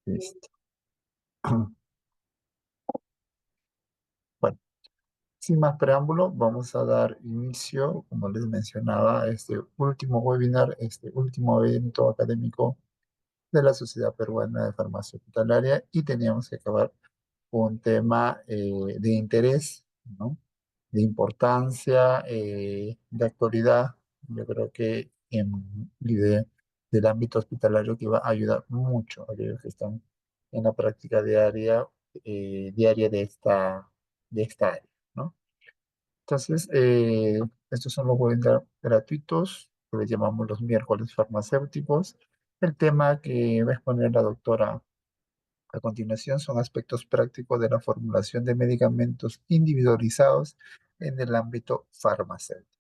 Listo. Bueno, sin más preámbulo, vamos a dar inicio, como les mencionaba, a este último webinar, este último evento académico de la Sociedad Peruana de Farmacia Hospitalaria y teníamos que acabar con un tema de interés, ¿no? De importancia, de actualidad. Yo creo que del ámbito hospitalario que va a ayudar mucho a aquellos que están en la práctica diaria de esta área, ¿no? Entonces, estos son los webinars gratuitos, que les llamamos los miércoles farmacéuticos. El tema que va a exponer la doctora a continuación son aspectos prácticos de la formulación de medicamentos individualizados en el ámbito farmacéutico.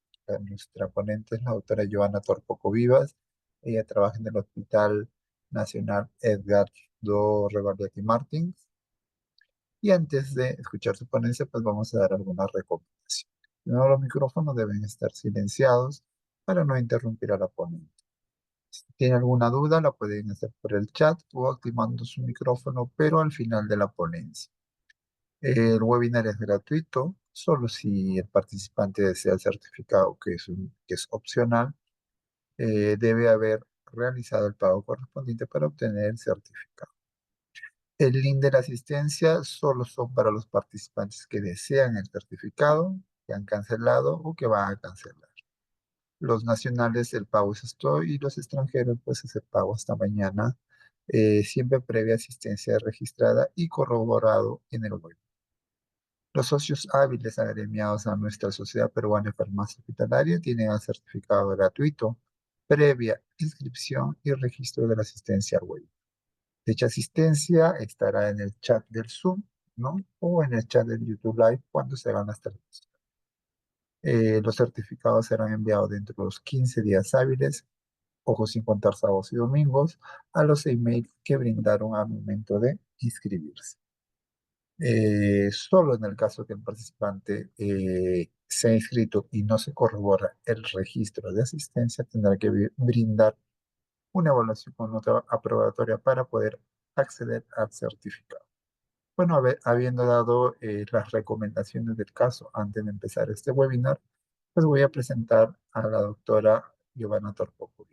Nuestra ponente es la doctora Joana Torpoco Vivas. Ella trabaja en el Hospital Nacional Edgardo Rebardiati Martins. Y antes de escuchar su ponencia, pues vamos a dar algunas recomendaciones. Primero, los micrófonos deben estar silenciados para no interrumpir a la ponente. Si tiene alguna duda, la pueden hacer por el chat o activando su micrófono, pero al final de la ponencia. El webinar es gratuito, solo si el participante desea el certificado, que es opcional, debe haber realizado el pago correspondiente para obtener el certificado. El link de la asistencia solo son para los participantes que desean el certificado, que han cancelado o que van a cancelar. Los nacionales, el pago es esto, y los extranjeros, pues es el pago hasta mañana, siempre previa asistencia registrada y corroborado en el web. Los socios hábiles agremiados a nuestra Sociedad Peruana de Farmacia Hospitalaria tienen el certificado gratuito, previa inscripción y registro de la asistencia al web. Dicha asistencia estará en el chat del Zoom, ¿no? O en el chat del YouTube Live cuando se hagan las transmisiones. Los certificados serán enviados dentro de los 15 días hábiles, ojo sin contar sábados y domingos, a los emails que brindaron al momento de inscribirse. Solo en el caso que el participante sea inscrito y no se corrobora el registro de asistencia, tendrá que brindar una evaluación con nota aprobatoria para poder acceder al certificado. Bueno, habiendo dado las recomendaciones del caso antes de empezar este webinar, pues voy a presentar a la doctora Giovanna Torpoco.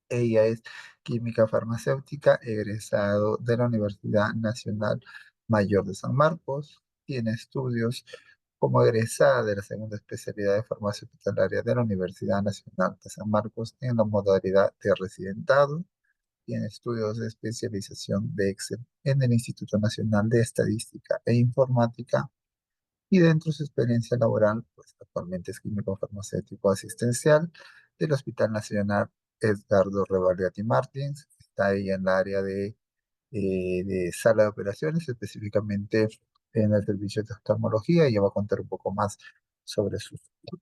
Ella es química farmacéutica, egresado de la Universidad Nacional Mayor de San Marcos. Tiene estudios como egresada de la segunda especialidad de farmacia hospitalaria de la Universidad Nacional de San Marcos en la modalidad de residentado. Tiene estudios de especialización de Excel en el Instituto Nacional de Estadística e Informática y dentro de su experiencia laboral, pues actualmente es químico farmacéutico asistencial del Hospital Nacional Edgardo Rebardiati Martins. Está ahí en la área de sala de operaciones, específicamente en el servicio de oftalmología. Ella va a contar un poco más sobre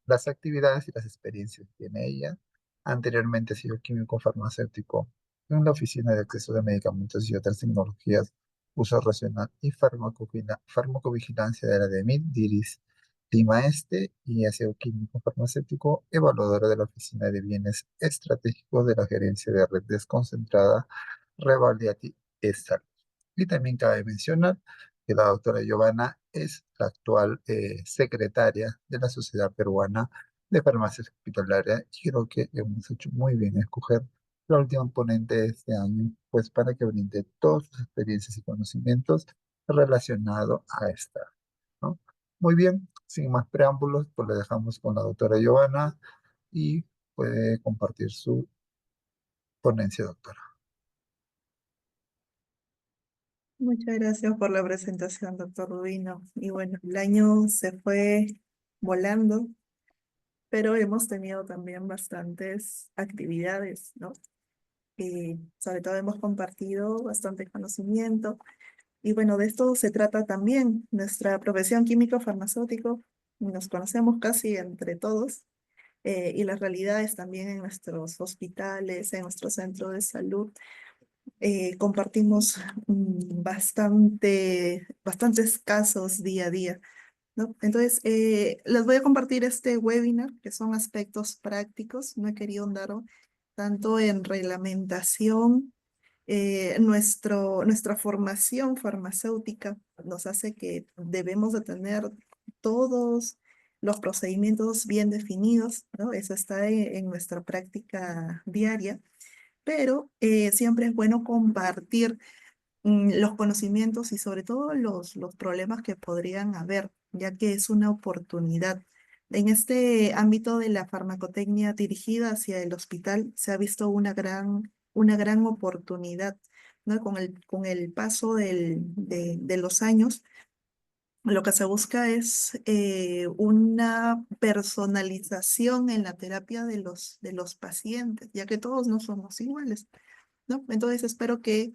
las actividades y las experiencias que tiene ella. Anteriormente ha sido químico farmacéutico en la Oficina de Acceso de Medicamentos y otras tecnologías, uso racional y farmacovigilancia de la DEMIT, DIRIS, Lima Este, y ha sido químico farmacéutico, evaluadora de la Oficina de Bienes Estratégicos de la Gerencia de Red Desconcentrada Revaldiati Estar. Y también cabe mencionar que la doctora Giovanna es la actual secretaria de la Sociedad Peruana de Farmacia Hospitalaria y creo que hemos hecho muy bien en escoger la última ponente de este año, pues para que brinde todas sus experiencias y conocimientos relacionados a esta, ¿no? Muy bien, sin más preámbulos, pues le dejamos con la doctora Giovanna y puede compartir su ponencia, doctora. Muchas gracias por la presentación, doctor Rubino. Y bueno, el año se fue volando, pero hemos tenido también bastantes actividades, ¿no? Y sobre todo hemos compartido bastante conocimiento. Y bueno, de esto se trata también nuestra profesión químico farmacéutico. Nos conocemos casi entre todos. Y las realidades también en nuestros hospitales, en nuestro centro de salud compartimos bastantes casos día a día, ¿no? Entonces, les voy a compartir este webinar, que son aspectos prácticos. No he querido andar tanto en reglamentación Nuestra formación farmacéutica nos hace que debemos de tener todos los procedimientos bien definidos, ¿no? Eso está en nuestra práctica diaria, pero siempre es bueno compartir los conocimientos y sobre todo los problemas que podrían haber, ya que es una oportunidad. En este ámbito de la farmacotecnia dirigida hacia el hospital se ha visto una gran oportunidad, ¿no? Con el paso de los años, lo que se busca es una personalización en la terapia de los pacientes, ya que todos no somos iguales, ¿no? Entonces espero que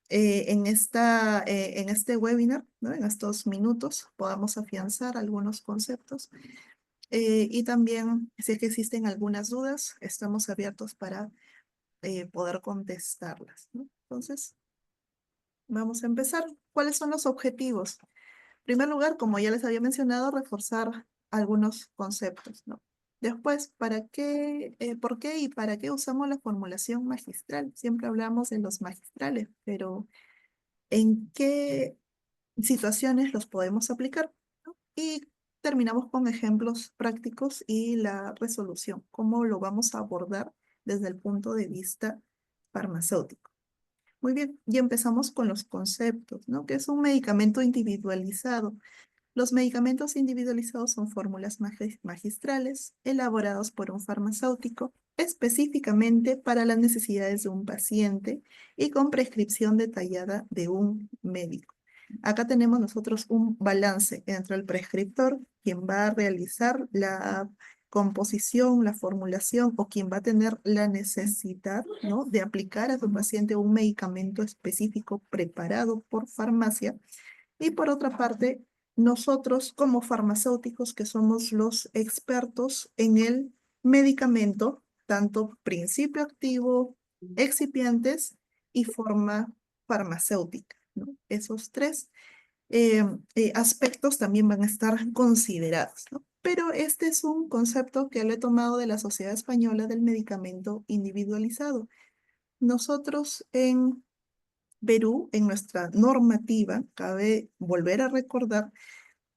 en este webinar, ¿no? En estos minutos, podamos afianzar algunos conceptos y también, si es que existen algunas dudas, estamos abiertos para poder contestarlas, ¿no? Entonces, vamos a empezar. ¿Cuáles son los objetivos? En primer lugar, como ya les había mencionado, reforzar algunos conceptos, ¿no? Después, por qué y para qué usamos la formulación magistral? Siempre hablamos de los magistrales, pero ¿en qué situaciones los podemos aplicar? ¿No? Y terminamos con ejemplos prácticos y la resolución, cómo lo vamos a abordar desde el punto de vista farmacéutico. Muy bien, y empezamos con los conceptos, ¿no? ¿Qué es un medicamento individualizado? Los medicamentos individualizados son fórmulas magistrales elaborados por un farmacéutico específicamente para las necesidades de un paciente y con prescripción detallada de un médico. Acá tenemos nosotros un balance entre el prescriptor, quien va a realizar la composición, la formulación o quien va a tener la necesidad, ¿no? De aplicar a su paciente un medicamento específico preparado por farmacia y por otra parte, nosotros como farmacéuticos que somos los expertos en el medicamento, tanto principio activo, excipientes y forma farmacéutica, ¿no? Esos tres aspectos también van a estar considerados, ¿no? Pero este es un concepto que lo he tomado de la Sociedad Española del Medicamento Individualizado. Nosotros en Perú, en nuestra normativa, cabe volver a recordar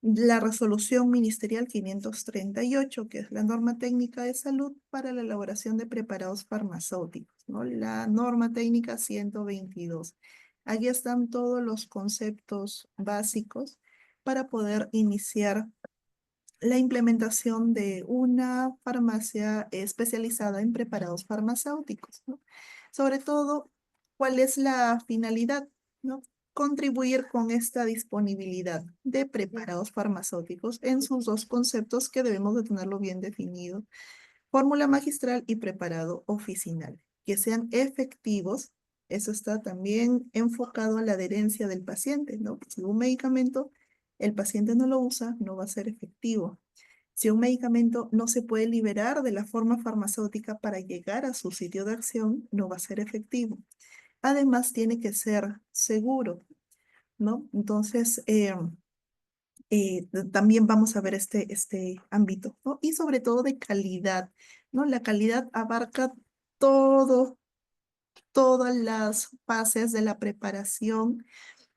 la resolución ministerial 538, que es la norma técnica de salud para la elaboración de preparados farmacéuticos, ¿no? La norma técnica 122. Allí están todos los conceptos básicos para poder iniciar la implementación de una farmacia especializada en preparados farmacéuticos, ¿no? Sobre todo, ¿cuál es la finalidad, ¿no? Contribuir con esta disponibilidad de preparados farmacéuticos en sus dos conceptos que debemos de tenerlo bien definido, fórmula magistral y preparado oficinal, que sean efectivos. Eso está también enfocado a la adherencia del paciente, ¿no? Si un medicamento el paciente no lo usa, no va a ser efectivo. Si un medicamento no se puede liberar de la forma farmacéutica para llegar a su sitio de acción, no va a ser efectivo. Además, tiene que ser seguro, ¿no? Entonces, también vamos a ver este ámbito, ¿no? Y sobre todo de calidad, ¿no? La calidad abarca todo, todas las fases de la preparación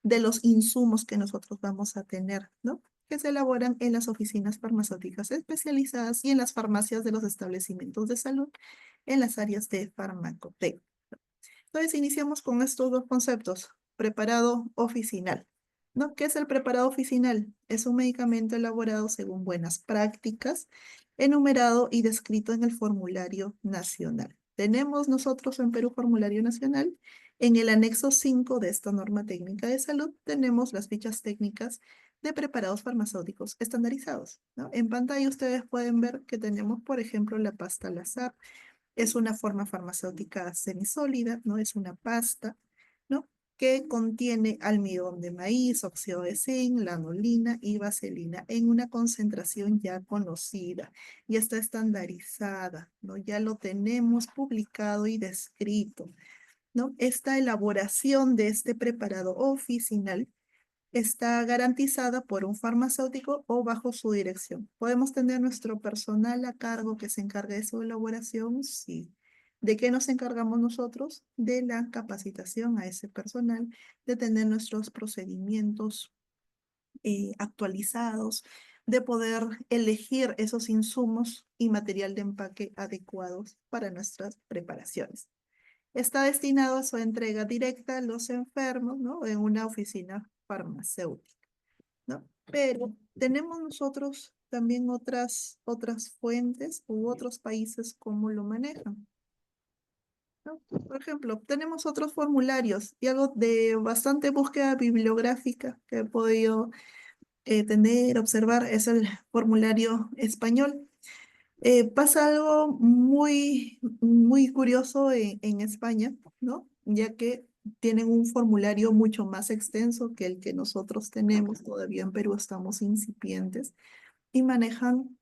de los insumos que nosotros vamos a tener, ¿no? Que se elaboran en las oficinas farmacéuticas especializadas y en las farmacias de los establecimientos de salud en las áreas de farmacotecnia. Entonces, iniciamos con estos dos conceptos, preparado oficinal, ¿no? ¿Qué es el preparado oficinal? Es un medicamento elaborado según buenas prácticas, enumerado y descrito en el formulario nacional. Tenemos nosotros en Perú formulario nacional. En el anexo 5 de esta norma técnica de salud tenemos las fichas técnicas de preparados farmacéuticos estandarizados, ¿no? En pantalla ustedes pueden ver que tenemos, por ejemplo, la pasta Lazar, es una forma farmacéutica semisólida, ¿no? Es una pasta, ¿no? Que contiene almidón de maíz, óxido de zinc, lanolina y vaselina en una concentración ya conocida, ya está estandarizada, ¿no? Ya lo tenemos publicado y descrito, ¿no? Esta elaboración de este preparado oficinal está garantizada por un farmacéutico o bajo su dirección. ¿Podemos tener nuestro personal a cargo que se encargue de su elaboración? Sí. ¿De qué nos encargamos nosotros? De la capacitación a ese personal, de tener nuestros procedimientos actualizados, de poder elegir esos insumos y material de empaque adecuados para nuestras preparaciones. Está destinado a su entrega directa a los enfermos, ¿no? En una oficina farmacéutica, ¿no? Pero tenemos nosotros también otras fuentes u otros países cómo lo manejan, ¿no? Por ejemplo, tenemos otros formularios y algo de bastante búsqueda bibliográfica que he podido tener, observar, es el formulario español. Pasa algo muy curioso en España, ¿no? Ya que tienen un formulario mucho más extenso que el que nosotros tenemos. Todavía en Perú estamos incipientes y manejan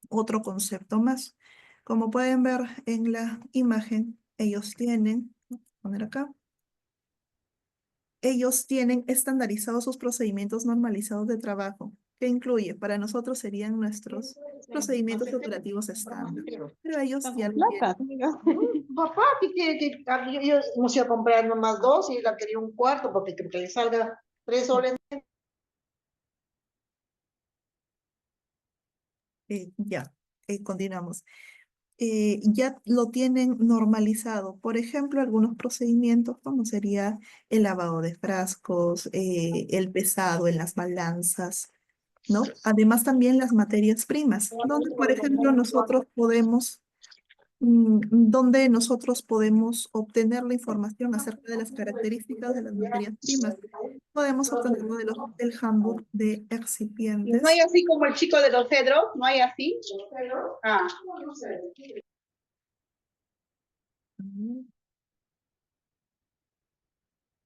otro concepto más. Como pueden ver en la imagen, voy a poner acá, ellos tienen estandarizados sus procedimientos normalizados de trabajo, que incluye, para nosotros serían nuestros procedimientos operativos estándar, pero ellos Está ya con lo tienen. plata, amiga. Papá, yo hemos ido a comprar nomás dos y la quería un cuarto porque creo que le salga 3 soles. Ya, continuamos. Ya lo tienen normalizado. Por ejemplo, algunos procedimientos, como sería el lavado de frascos, el pesado en las balanzas, ¿no? Además, también las materias primas, donde, por ejemplo, donde nosotros podemos obtener la información acerca de las características de las materias primas. Podemos obtenerlo del handbook de No hay excipientes. así como el chico de los cedros, no hay así. Ah, Mm,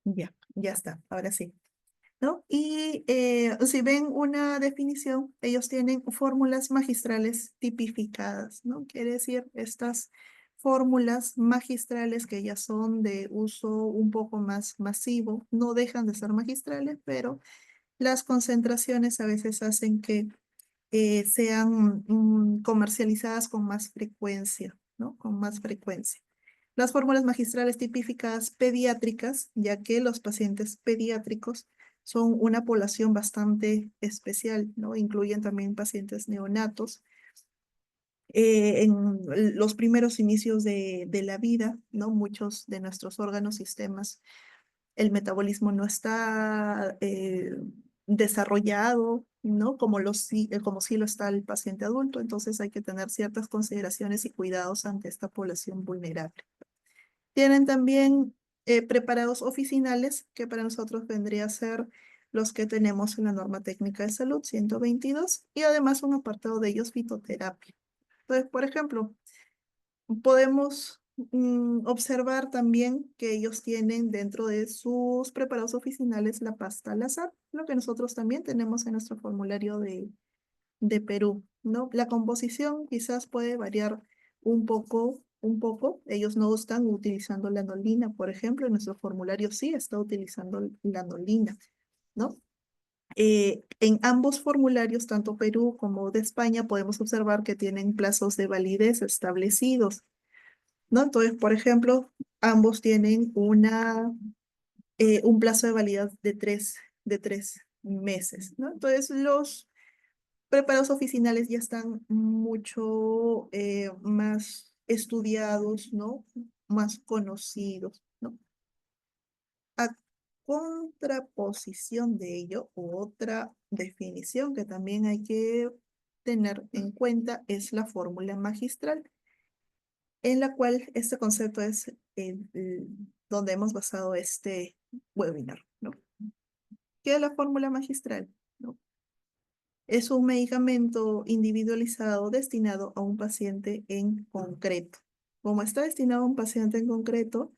ya está, ahora sí. ¿No? Y si ven una definición, ellos tienen fórmulas magistrales tipificadas, ¿no? Quiere decir, estas fórmulas magistrales que ya son de uso un poco más masivo, no dejan de ser magistrales, pero las concentraciones a veces hacen que sean comercializadas con más frecuencia, ¿no? Con más frecuencia. Las fórmulas magistrales tipificadas pediátricas, ya que los pacientes pediátricos son una población bastante especial, ¿no? Incluyen también pacientes neonatos. En los primeros inicios de la vida, ¿no? Muchos de nuestros órganos, sistemas, el metabolismo no está desarrollado, ¿no? Como sí lo está el paciente adulto, entonces hay que tener ciertas consideraciones y cuidados ante esta población vulnerable. Tienen también preparados oficinales, que para nosotros vendría a ser los que tenemos en la norma técnica de salud 122 y además un apartado de ellos fitoterapia. Entonces, por ejemplo, podemos observar también que ellos tienen dentro de sus preparados oficinales la pasta al azar, lo que nosotros también tenemos en nuestro formulario de Perú, ¿no? La composición quizás puede variar un poco. Ellos no están utilizando la lanolina, por ejemplo, en nuestro formulario sí está utilizando la lanolina, ¿no? En ambos formularios, tanto Perú como de España, podemos observar que tienen plazos de validez establecidos, ¿no? Entonces, por ejemplo, ambos tienen un plazo de validez de tres meses, ¿no? Entonces, los preparados oficinales ya están mucho más estudiados, ¿no? Más conocidos, ¿no? A contraposición de ello, otra definición que también hay que tener en cuenta es la fórmula magistral, en la cual este concepto es donde hemos basado este webinar, ¿no? ¿Qué es la fórmula magistral? ¿No? Es un medicamento individualizado destinado a un paciente en concreto. Como está destinado a un paciente en concreto,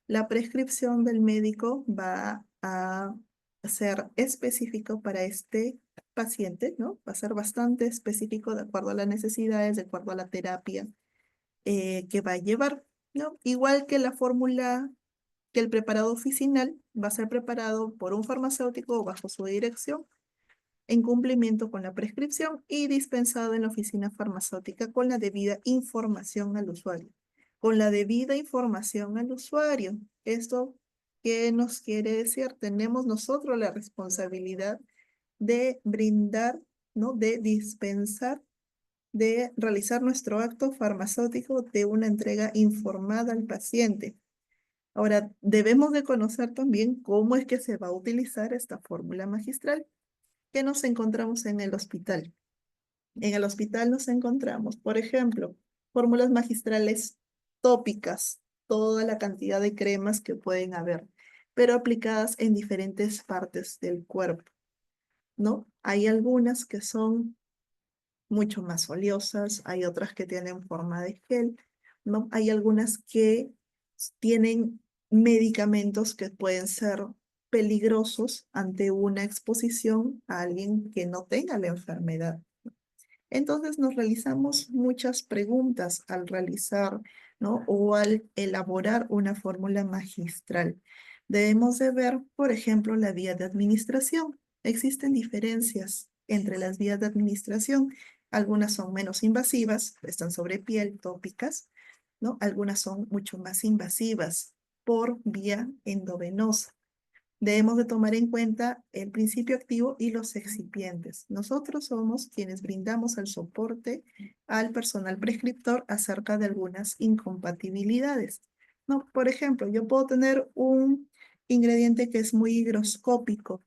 la prescripción del médico va a ser específico para este paciente, ¿no? Va a ser bastante específico de acuerdo a las necesidades, de acuerdo a la terapia que va a llevar, ¿no? Igual que la fórmula, que el preparado oficinal va a ser preparado por un farmacéutico bajo su dirección en cumplimiento con la prescripción y dispensado en la oficina farmacéutica con la debida información al usuario. con la debida información al usuario. ¿Esto qué nos quiere decir? Tenemos nosotros la responsabilidad de brindar, ¿no? De dispensar, de realizar nuestro acto farmacéutico de una entrega informada al paciente. Ahora, debemos de conocer también cómo es que se va a utilizar esta fórmula magistral que nos encontramos en el hospital. En el hospital nos encontramos, por ejemplo, fórmulas magistrales tópicas, toda la cantidad de cremas que pueden haber, pero aplicadas en diferentes partes del cuerpo, ¿no? Hay algunas que son mucho más oleosas, hay otras que tienen forma de gel, ¿no? Hay algunas que tienen medicamentos que pueden ser peligrosos ante una exposición a alguien que no tenga la enfermedad. Entonces nos realizamos muchas preguntas al realizar, ¿no? O al elaborar una fórmula magistral. Debemos de ver, por ejemplo, la vía de administración. Existen diferencias entre las vías de administración. Algunas son menos invasivas, están sobre piel, tópicas, ¿no? Algunas son mucho más invasivas por vía endovenosa. Debemos de tomar en cuenta el principio activo y los excipientes. Nosotros somos quienes brindamos el soporte al personal prescriptor acerca de algunas incompatibilidades. No, por ejemplo, yo puedo tener un ingrediente que es muy higroscópico,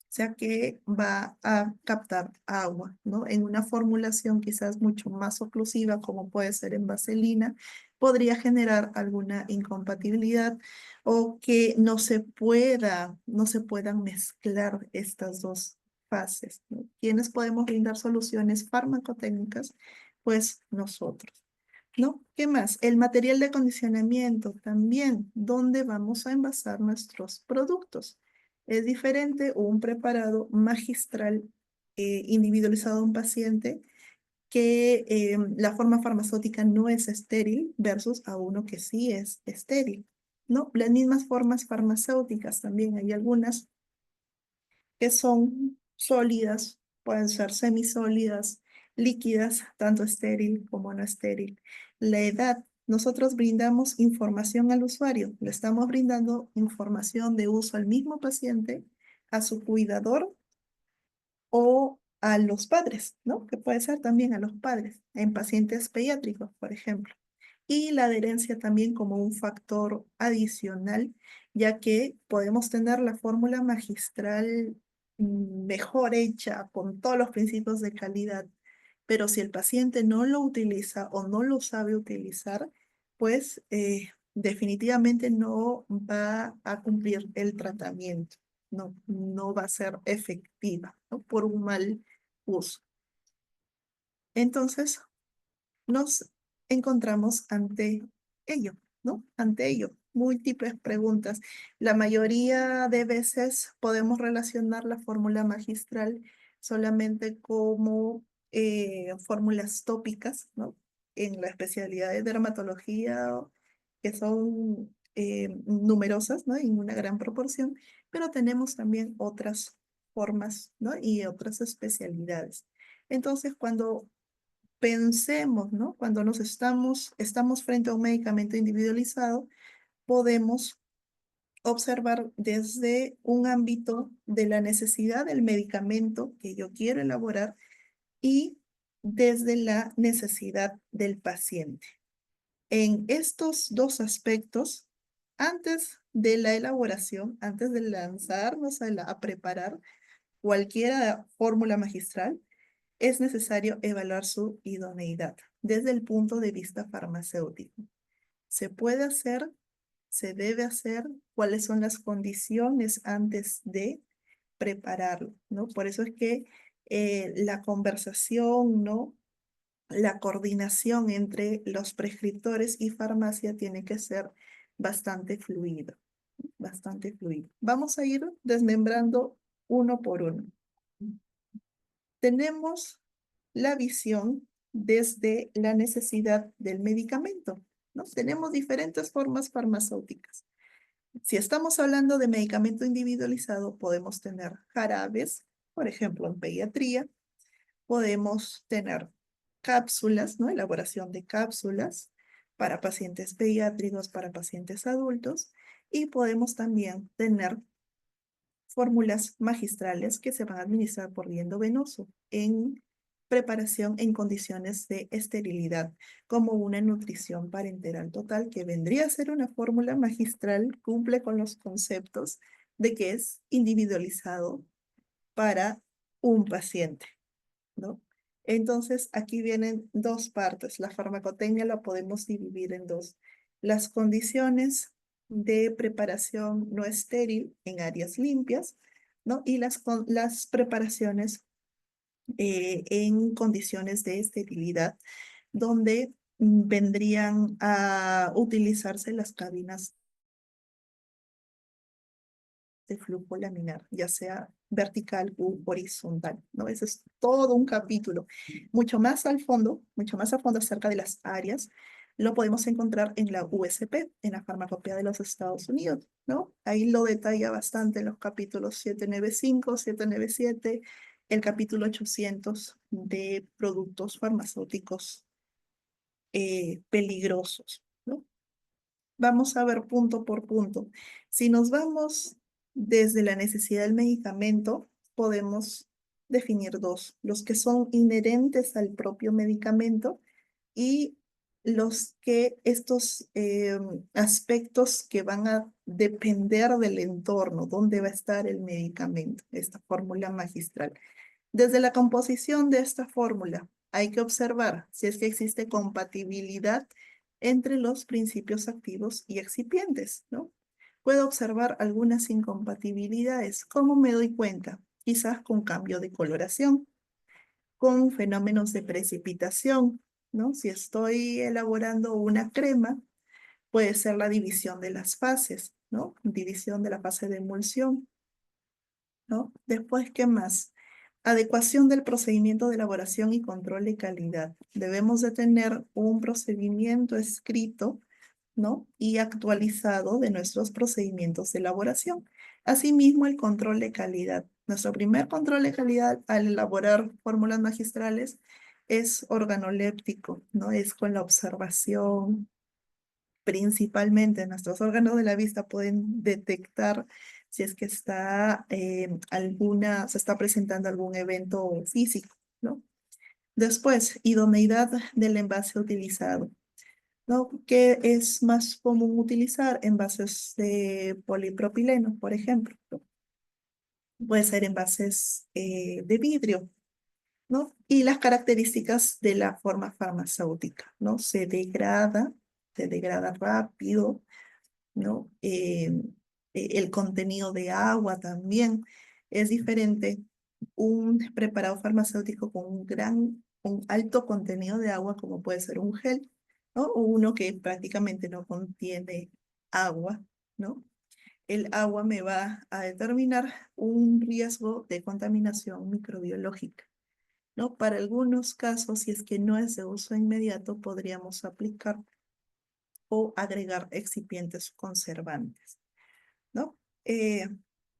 sea que va a captar agua, ¿no? En una formulación quizás mucho más oclusiva, como puede ser en vaselina, podría generar alguna incompatibilidad o que no se puedan mezclar estas dos fases, ¿no? ¿Quiénes podemos brindar soluciones farmacotécnicas? Pues nosotros. ¿No? ¿Qué más? El material de acondicionamiento también, ¿dónde vamos a envasar nuestros productos? Es diferente un preparado magistral individualizado a un paciente que la forma farmacéutica no es estéril versus a uno que sí es estéril, ¿no? Las mismas formas farmacéuticas también hay algunas que son sólidas, pueden ser semisólidas, líquidas, tanto estéril como no estéril. La edad, nosotros brindamos información al usuario, le estamos brindando información de uso al mismo paciente, a su cuidador o a los padres, ¿no? Que puede ser también a los padres, en pacientes pediátricos, por ejemplo. Y la adherencia también como un factor adicional, ya que podemos tener la fórmula magistral mejor hecha, con todos los principios de calidad, pero si el paciente no lo utiliza o no lo sabe utilizar, pues definitivamente no va a cumplir el tratamiento, no va a ser efectiva, ¿no? Por un mal uso. Entonces, nos encontramos ante ello, ¿no? Ante ello, múltiples preguntas. La mayoría de veces podemos relacionar la fórmula magistral solamente como fórmulas tópicas, ¿no? En la especialidad de dermatología, que son numerosas, ¿no? En una gran proporción, pero tenemos también otras formas, ¿no? Y otras especialidades. Entonces, cuando pensemos, ¿no? Cuando estamos frente a un medicamento individualizado, podemos observar desde un ámbito de la necesidad del medicamento que yo quiero elaborar y desde la necesidad del paciente. En estos dos aspectos, antes de la elaboración, antes de lanzarnos a preparar cualquier fórmula magistral, es necesario evaluar su idoneidad desde el punto de vista farmacéutico. ¿Se puede hacer? ¿Se debe hacer? ¿Cuáles son las condiciones antes de prepararlo? ¿No? Por eso es que la conversación, ¿no? La coordinación entre los prescriptores y farmacia tiene que ser bastante fluida, bastante fluida. Vamos a ir desmembrando uno por uno. Tenemos la visión desde la necesidad del medicamento, ¿no? Tenemos diferentes formas farmacéuticas. Si estamos hablando de medicamento individualizado, podemos tener jarabes, por ejemplo, en pediatría, podemos tener cápsulas, ¿no? Elaboración de cápsulas, para pacientes pediátricos, para pacientes adultos, y podemos también tener fórmulas magistrales que se van a administrar por vía endovenoso en preparación en condiciones de esterilidad, como una nutrición parenteral total, que vendría a ser una fórmula magistral, cumple con los conceptos de que es individualizado para un paciente, ¿no? Entonces, aquí vienen dos partes. La farmacotecnia la podemos dividir en dos. Las condiciones de preparación no estéril en áreas limpias, ¿no? Y las preparaciones en condiciones de esterilidad, donde vendrían a utilizarse las cabinas de flujo laminar, ya sea vertical u horizontal, ¿no? Ese es todo un capítulo. Mucho más a fondo acerca de las áreas, lo podemos encontrar en la USP, en la Farmacopea de los Estados Unidos, ¿no? Ahí lo detalla bastante en los capítulos 795, 797, el capítulo 800 de productos farmacéuticos peligrosos, ¿no? Vamos a ver punto por punto. Si nos vamos desde la necesidad del medicamento, podemos definir dos: los que son inherentes al propio medicamento y los que estos aspectos que van a depender del entorno, dónde va a estar el medicamento, esta fórmula magistral. Desde la composición de esta fórmula, hay que observar si es que existe compatibilidad entre los principios activos y excipientes, ¿no? Puedo observar algunas incompatibilidades. ¿Cómo me doy cuenta? Quizás con cambio de coloración, con fenómenos de precipitación, ¿no? Si estoy elaborando una crema, puede ser la división de las fases, ¿no? División de la fase de emulsión, ¿no? Después, ¿qué más? Adecuación del procedimiento de elaboración y control de calidad. Debemos de tener un procedimiento escrito, ¿no? Y actualizado de nuestros procedimientos de elaboración. Asimismo, el control de calidad. Nuestro primer control de calidad al elaborar fórmulas magistrales es organoléptico, ¿no? Es con la observación. Principalmente nuestros órganos de la vista pueden detectar si es que se está presentando algún evento físico, ¿no? Después, idoneidad del envase utilizado, ¿no? ¿Qué es más común utilizar? Envases de polipropileno, por ejemplo, ¿no? Puede ser envases de vidrio, ¿no? Y las características de la forma farmacéutica, ¿no? Se degrada rápido, ¿no? El contenido de agua también es diferente. Un preparado farmacéutico con un alto contenido de agua, como puede ser un gel, ¿no? O uno que prácticamente no contiene agua, ¿no? El agua me va a determinar un riesgo de contaminación microbiológica, ¿no? Para algunos casos, si es que no es de uso inmediato, podríamos aplicar o agregar excipientes conservantes, ¿no?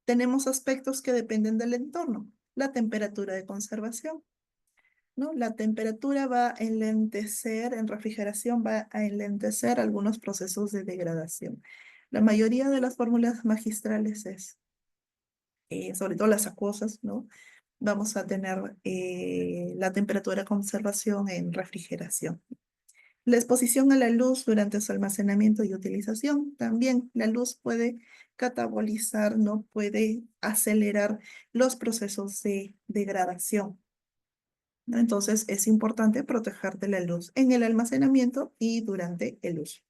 Tenemos aspectos que dependen del entorno. La temperatura de conservación, ¿no? La temperatura va a enlentecer, en refrigeración va a enlentecer algunos procesos de degradación. La mayoría de las fórmulas magistrales sobre todo las acuosas, ¿no? Vamos a tener la temperatura de conservación en refrigeración. La exposición a la luz durante su almacenamiento y utilización. También la luz puede catabolizar, ¿no? Puede acelerar los procesos de degradación, ¿no? Entonces es importante proteger de la luz en el almacenamiento y durante el uso.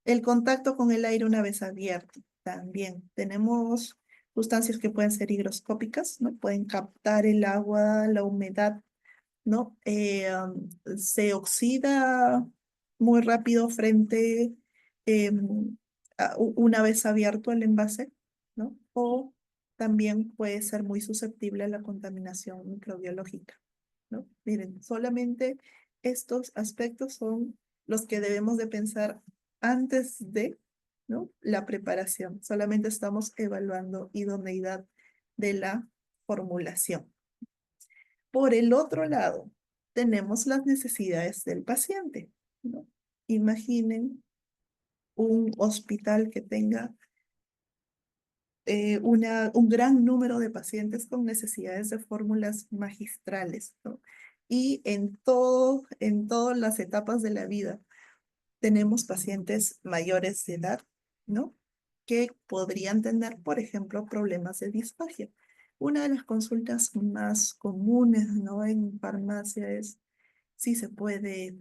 El contacto con el aire una vez abierto. También tenemos sustancias que pueden ser higroscópicas, ¿no? Pueden captar el agua, la humedad, ¿no? Se oxida muy rápido una vez abierto el envase, ¿no? O también puede ser muy susceptible a la contaminación microbiológica, ¿no? Miren, solamente estos aspectos son los que debemos de pensar antes de, ¿no? La preparación. Solamente estamos evaluando idoneidad de la formulación. Por el otro lado, tenemos las necesidades del paciente, ¿no? Imaginen un hospital que tenga un gran número de pacientes con necesidades de fórmulas magistrales, ¿no? Y en todas las etapas de la vida tenemos pacientes mayores de edad, ¿no? Que podrían tener, por ejemplo, problemas de disfagia. Una de las consultas más comunes, ¿no? En farmacia es si se puede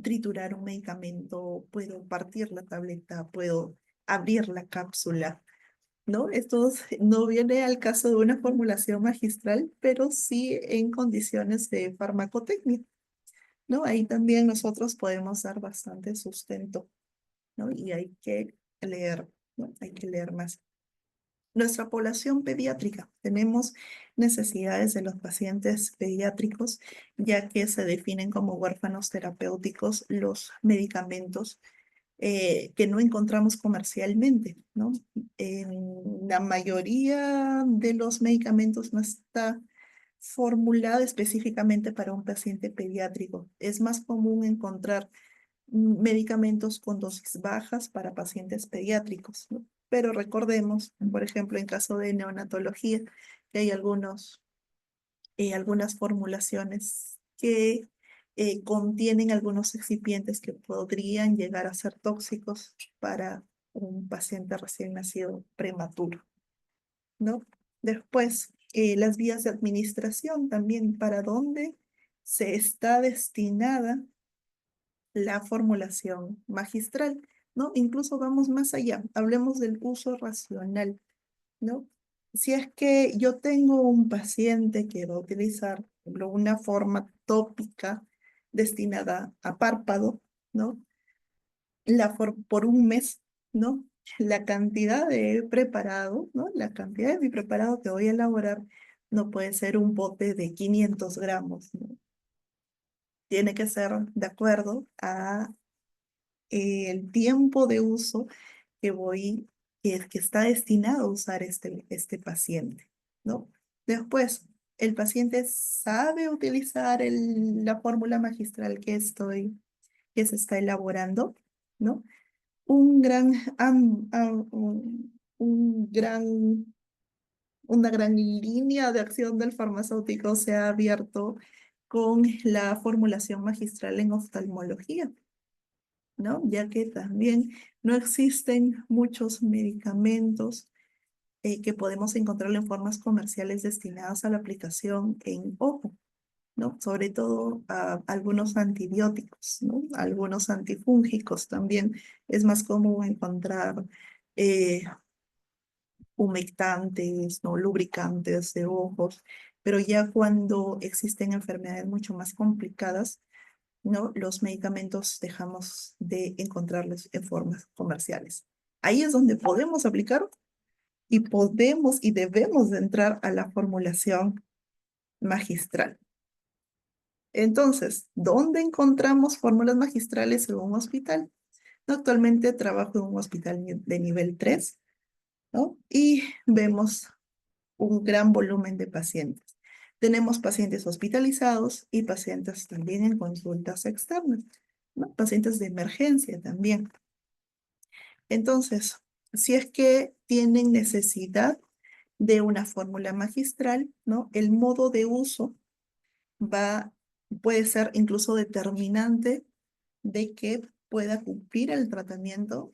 triturar un medicamento, puedo partir la tableta, puedo abrir la cápsula, ¿no? Esto no viene al caso de una formulación magistral, pero sí en condiciones de farmacotecnia, ¿no? Ahí también nosotros podemos dar bastante sustento, ¿no? Y hay que leer, ¿no? Hay que leer más. Nuestra población pediátrica, tenemos necesidades de los pacientes pediátricos, ya que se definen como huérfanos terapéuticos los medicamentos que no encontramos comercialmente, ¿no? La mayoría de los medicamentos no está formulado específicamente para un paciente pediátrico. Es más común encontrar medicamentos con dosis bajas para pacientes pediátricos, ¿no? Pero recordemos, por ejemplo, en caso de neonatología, que hay algunas formulaciones que contienen algunos excipientes que podrían llegar a ser tóxicos para un paciente recién nacido prematuro, ¿no? Después, las vías de administración también, para dónde se está destinada la formulación magistral, ¿no? Incluso vamos más allá, hablemos del uso racional, ¿no? Si es que yo tengo un paciente que va a utilizar, por ejemplo, una forma tópica destinada a párpado, ¿no? Por un mes, ¿no? La cantidad de preparado, ¿no? La cantidad de mi preparado que voy a elaborar no puede ser un bote de 500 gramos, ¿no? Tiene que ser de acuerdo a el tiempo de uso que está destinado a usar este paciente, ¿no? Después, el paciente sabe utilizar la fórmula magistral que se está elaborando, ¿no? Un gran, un gran, una gran línea de acción del farmacéutico se ha abierto con la formulación magistral en oftalmología, ¿no? Ya que también no existen muchos medicamentos que podemos encontrar en formas comerciales destinadas a la aplicación en ojo, ¿no? Sobre todo a algunos antibióticos, ¿no? Algunos antifúngicos también. Es más común encontrar eh, humectantes, ¿no? Lubricantes de ojos, pero ya cuando existen enfermedades mucho más complicadas, ¿no? Los medicamentos dejamos de encontrarlos en formas comerciales. Ahí es donde podemos aplicar y podemos y debemos de entrar a la formulación magistral. Entonces, ¿dónde encontramos fórmulas magistrales en un hospital? No, actualmente trabajo en un hospital de nivel 3, ¿no? Y vemos un gran volumen de pacientes. Tenemos pacientes hospitalizados y pacientes también en consultas externas, ¿no? Pacientes de emergencia también. Entonces, si es que tienen necesidad de una fórmula magistral, ¿no? El modo de uso puede ser incluso determinante de que pueda cumplir el tratamiento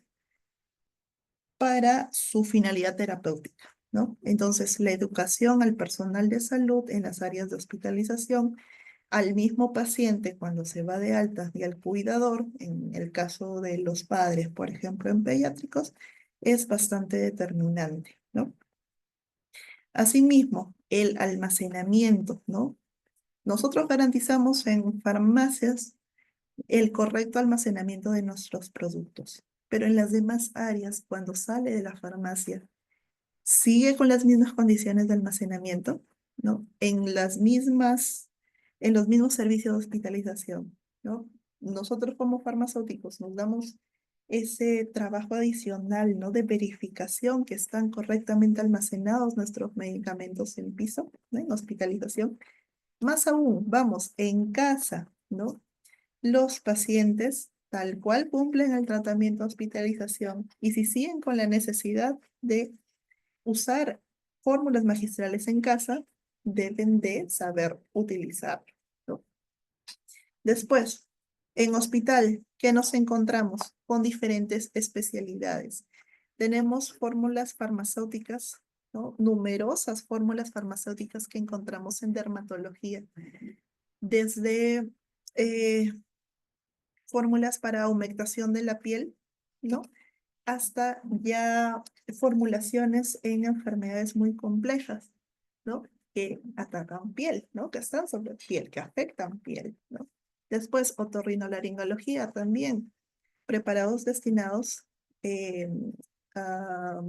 para su finalidad terapéutica, ¿no? Entonces, la educación al personal de salud en las áreas de hospitalización, al mismo paciente cuando se va de alta y al cuidador, en el caso de los padres, por ejemplo, en pediátricos, es bastante determinante, ¿no? Asimismo, el almacenamiento, ¿no? Nosotros garantizamos en farmacias el correcto almacenamiento de nuestros productos, pero en las demás áreas, cuando sale de la farmacia, sigue con las mismas condiciones de almacenamiento, ¿no? En los mismos servicios de hospitalización, ¿no? Nosotros como farmacéuticos nos damos ese trabajo adicional, ¿no? De verificación que están correctamente almacenados nuestros medicamentos en piso, ¿no? En hospitalización. Más aún, vamos, en casa, ¿no? Los pacientes tal cual cumplen el tratamiento de hospitalización y si siguen con la necesidad de usar fórmulas magistrales en casa, deben de saber utilizarlo, ¿no? Después, en hospital, ¿qué nos encontramos? Con diferentes especialidades. Tenemos fórmulas farmacéuticas, ¿no? Numerosas fórmulas farmacéuticas que encontramos en dermatología, desde eh, fórmulas para humectación de la piel, ¿no? Hasta ya formulaciones en enfermedades muy complejas, ¿no? Que atacan piel, ¿no? Que están sobre piel, que afectan piel, ¿no? Después, otorrinolaringología también, preparados destinados eh, a-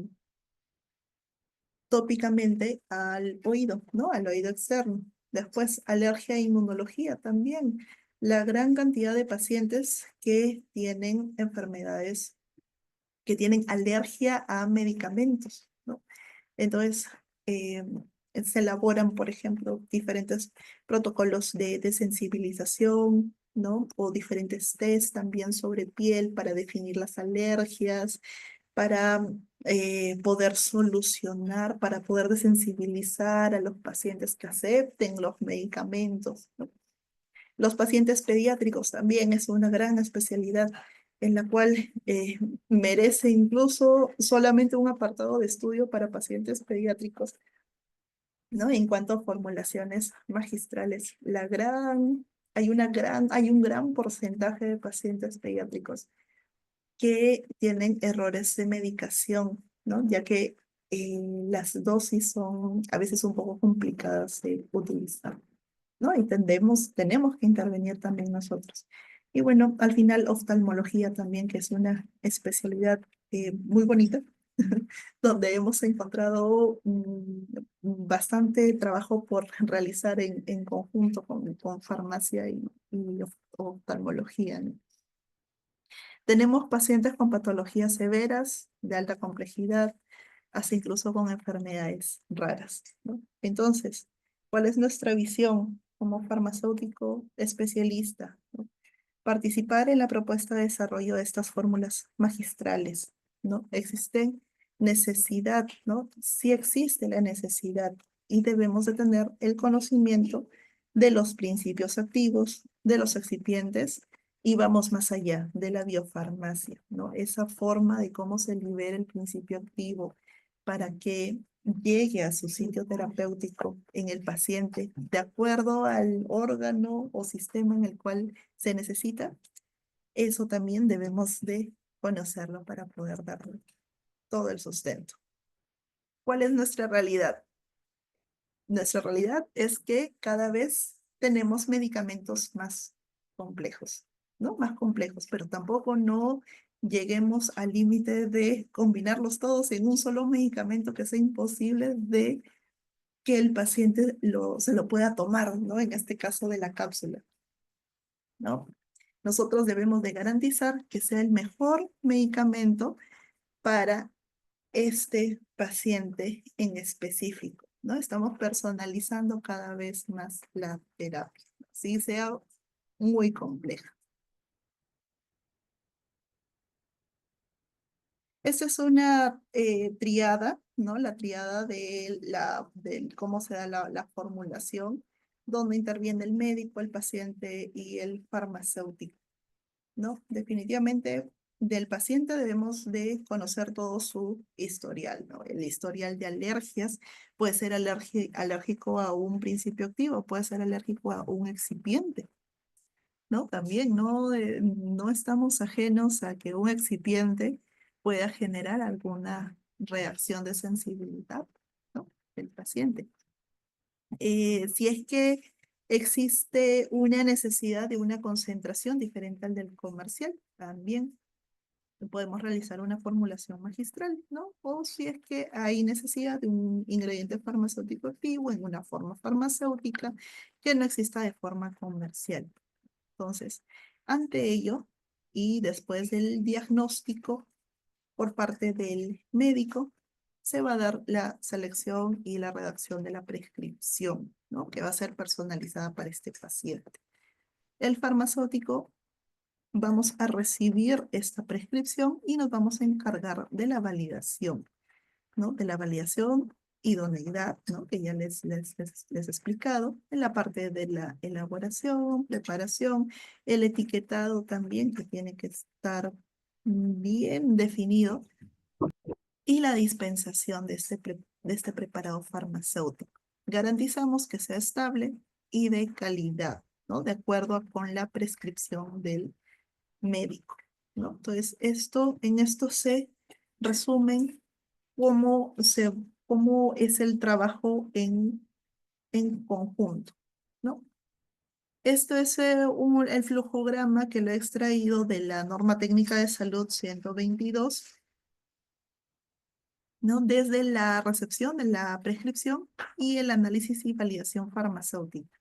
tópicamente al oído, ¿no? Al oído externo. Después, alergia e inmunología también. La gran cantidad de pacientes que tienen enfermedades, que tienen alergia a medicamentos, ¿no? Entonces, eh, se elaboran, por ejemplo, diferentes protocolos de sensibilización, ¿no? O diferentes test también sobre piel para definir las alergias, para poder solucionar, para poder desensibilizar a los pacientes que acepten los medicamentos, ¿no? Los pacientes pediátricos también es una gran especialidad en la cual merece incluso solamente un apartado de estudio para pacientes pediátricos, ¿no? En cuanto a formulaciones magistrales, hay un gran porcentaje de pacientes pediátricos que tienen errores de medicación, ¿no? Ya que las dosis son a veces un poco complicadas de utilizar, ¿no? Y tenemos que intervenir también nosotros. Y bueno, al final oftalmología también, que es una especialidad muy bonita, donde hemos encontrado bastante trabajo por realizar en conjunto con farmacia y oftalmología, ¿no? Tenemos pacientes con patologías severas, de alta complejidad, hasta incluso con enfermedades raras, ¿no? Entonces, ¿cuál es nuestra visión como farmacéutico especialista, ¿no? Participar en la propuesta de desarrollo de estas fórmulas magistrales, ¿no? Existen necesidad, ¿no? Sí existe la necesidad y debemos de tener el conocimiento de los principios activos, de los excipientes y vamos más allá de la biofarmacia, ¿no? Esa forma de cómo se libera el principio activo para que llegue a su sitio terapéutico en el paciente de acuerdo al órgano o sistema en el cual se necesita, eso también debemos de conocerlo para poder darle todo el sustento. ¿Cuál es nuestra realidad? Nuestra realidad es que cada vez tenemos medicamentos más complejos, ¿no? Más complejos, pero tampoco no lleguemos al límite de combinarlos todos en un solo medicamento que sea imposible de que el paciente se lo pueda tomar, ¿no? En este caso de la cápsula, ¿no? Nosotros debemos de garantizar que sea el mejor medicamento para este paciente en específico, ¿no? Estamos personalizando cada vez más la terapia, así sea muy compleja. Esta es una triada, ¿no? La triada de cómo se da la formulación, donde interviene el médico, el paciente y el farmacéutico, ¿no? Definitivamente del paciente debemos de conocer todo su historial, ¿no? El historial de alergias puede ser alérgico a un principio activo, puede ser alérgico a un excipiente, ¿no? También no estamos ajenos a que un excipiente pueda generar alguna reacción de sensibilidad, ¿no? Del paciente. Si es que existe una necesidad de una concentración diferente al del comercial, también podemos realizar una formulación magistral, ¿no? O si es que hay necesidad de un ingrediente farmacéutico activo en una forma farmacéutica que no exista de forma comercial. Entonces, ante ello y después del diagnóstico por parte del médico, se va a dar la selección y la redacción de la prescripción, ¿no? Que va a ser personalizada para este paciente. El farmacéutico vamos a recibir esta prescripción y nos vamos a encargar de la validación, ¿no? De la validación, idoneidad, ¿no? Que ya les he explicado, en la parte de la elaboración, preparación, el etiquetado también, que tiene que estar bien definido, y la dispensación de este preparado farmacéutico. Garantizamos que sea estable y de calidad, ¿no? De acuerdo con la prescripción del médico, ¿no? Entonces, en esto se resumen cómo, cómo es el trabajo en conjunto, ¿no? Esto es el flujograma que lo he extraído de la norma técnica de salud 122, ¿no? Desde la recepción de la prescripción y el análisis y validación farmacéutica.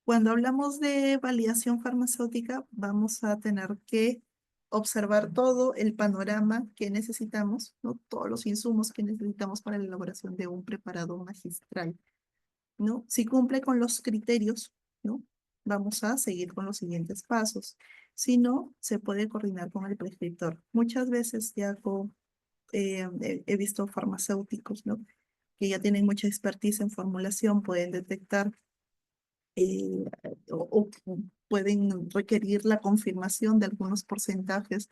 Cuando hablamos de validación farmacéutica, vamos a tener que observar todo el panorama que necesitamos, ¿no? Todos los insumos que necesitamos para la elaboración de un preparado magistral, ¿no? Si cumple con los criterios, ¿no? Vamos a seguir con los siguientes pasos. Si no, se puede coordinar con el prescriptor. Muchas veces ya he visto farmacéuticos, ¿no? Que ya tienen mucha expertise en formulación, pueden detectar eh, o pueden requerir la confirmación de algunos porcentajes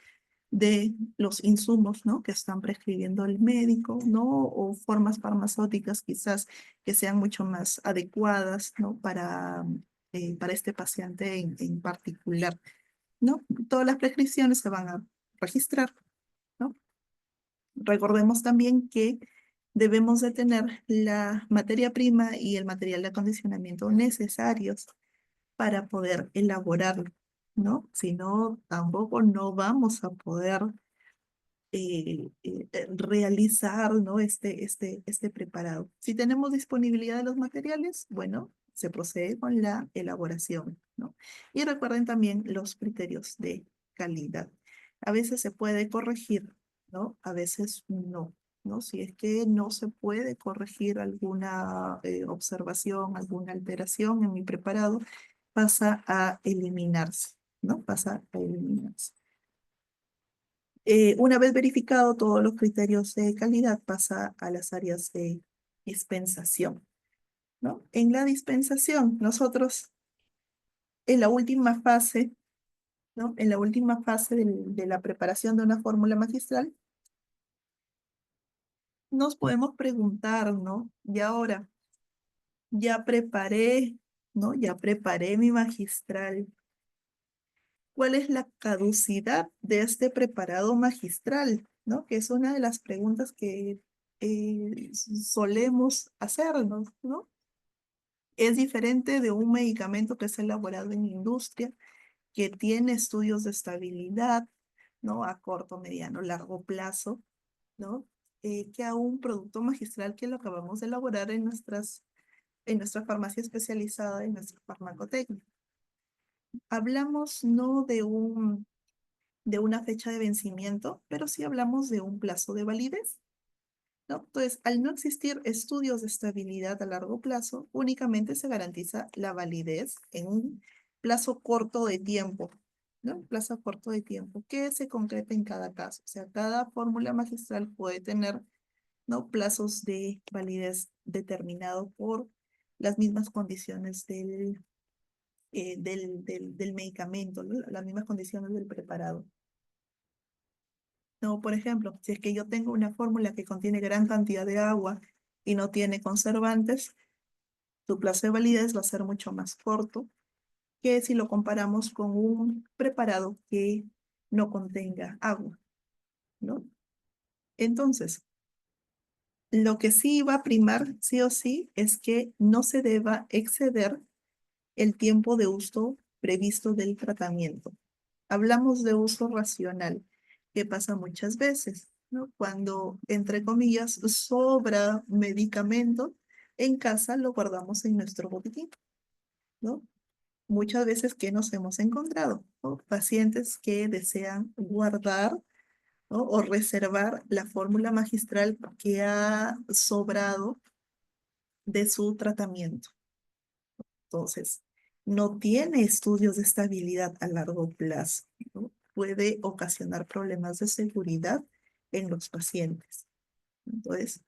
de los insumos, ¿no? Que están prescribiendo el médico, ¿no? O formas farmacéuticas quizás que sean mucho más adecuadas, ¿no? Para este paciente en particular, ¿no? Todas las prescripciones se van a registrar, ¿no? Recordemos también que debemos de tener la materia prima y el material de acondicionamiento necesarios para poder elaborarlo, ¿no? Si no, tampoco no vamos a poder realizar, ¿no? Este preparado. Si tenemos disponibilidad de los materiales, bueno, se procede con la elaboración, ¿no? Y recuerden también los criterios de calidad. A veces se puede corregir, ¿no? A veces no, ¿no? Si es que no se puede corregir alguna observación, alguna alteración en mi preparado, pasa a eliminarse, ¿no? Pasa a eliminarse. Una vez verificado todos los criterios de calidad, pasa a las áreas de dispensación, ¿no? En la dispensación, nosotros en la última fase, ¿no? En la última fase de la preparación de una fórmula magistral, nos podemos preguntar, ¿no? Y ahora, ya preparé, ¿no? Ya preparé mi magistral. ¿Cuál es la caducidad de este preparado magistral? ¿No? Que es una de las preguntas que solemos hacernos, ¿no? Es diferente de un medicamento que es elaborado en industria, que tiene estudios de estabilidad, ¿no? A corto, mediano, largo plazo, ¿no? Que a un producto magistral que lo acabamos de elaborar en nuestra farmacia especializada, en nuestra farmacotecnia. Hablamos no de una fecha de vencimiento, pero sí hablamos de un plazo de validez, ¿no? Entonces, al no existir estudios de estabilidad a largo plazo, únicamente se garantiza la validez en un plazo corto de tiempo, ¿no? Un plazo corto de tiempo que se concreta en cada caso. O sea, cada fórmula magistral puede tener, ¿no? Plazos de validez determinados por las mismas condiciones del medicamento, ¿no? Las mismas condiciones del preparado. No, por ejemplo, si es que yo tengo una fórmula que contiene gran cantidad de agua y no tiene conservantes, su plazo de validez va a ser mucho más corto que si lo comparamos con un preparado que no contenga agua, ¿no? Entonces, lo que sí va a primar, sí o sí, es que no se deba exceder el tiempo de uso previsto del tratamiento. Hablamos de uso racional, que pasa muchas veces, ¿no? Cuando, entre comillas, sobra medicamento, en casa lo guardamos en nuestro botiquín, ¿no? Muchas veces que nos hemos encontrado, ¿no? Pacientes que desean guardar, ¿no? O reservar la fórmula magistral que ha sobrado de su tratamiento. Entonces, no tiene estudios de estabilidad a largo plazo, ¿no? Puede ocasionar problemas de seguridad en los pacientes. Entonces,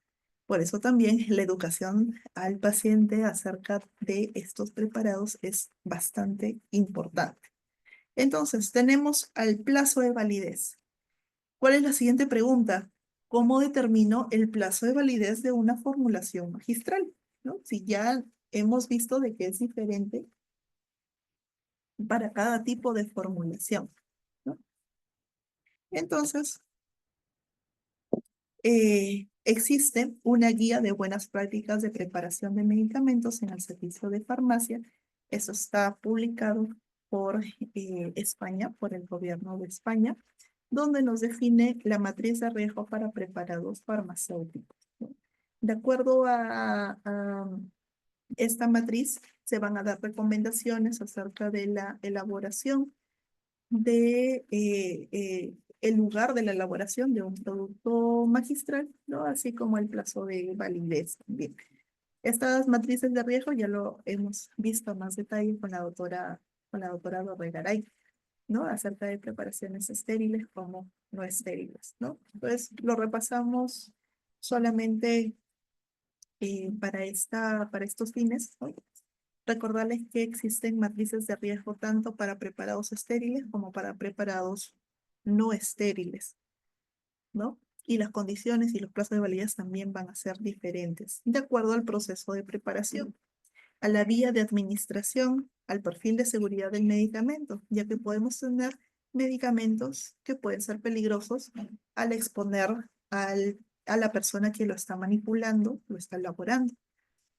por eso también la educación al paciente acerca de estos preparados es bastante importante. Entonces, tenemos al plazo de validez. ¿Cuál es la siguiente pregunta? ¿Cómo determino el plazo de validez de una formulación magistral? ¿No? Si ya hemos visto de que es diferente para cada tipo de formulación, ¿no? Entonces, existe una guía de buenas prácticas de preparación de medicamentos en el servicio de farmacia. Eso está publicado por España, por el gobierno de España, donde nos define la matriz de riesgo para preparados farmacéuticos, ¿no? De acuerdo a esta matriz, se van a dar recomendaciones acerca de la elaboración de el lugar de la elaboración de un producto magistral, ¿no? Así como el plazo de validez también. Estas matrices de riesgo ya lo hemos visto en más detalle con la doctora Dorregaray, ¿no? Acerca de preparaciones estériles como no estériles, ¿no? Entonces, lo repasamos solamente para estos fines, ¿no? Recordarles que existen matrices de riesgo tanto para preparados estériles como para preparados no estériles, ¿no? Y las condiciones y los plazos de validez también van a ser diferentes, de acuerdo al proceso de preparación, a la vía de administración, al perfil de seguridad del medicamento, ya que podemos tener medicamentos que pueden ser peligrosos al exponer a la persona que lo está manipulando, lo está elaborando,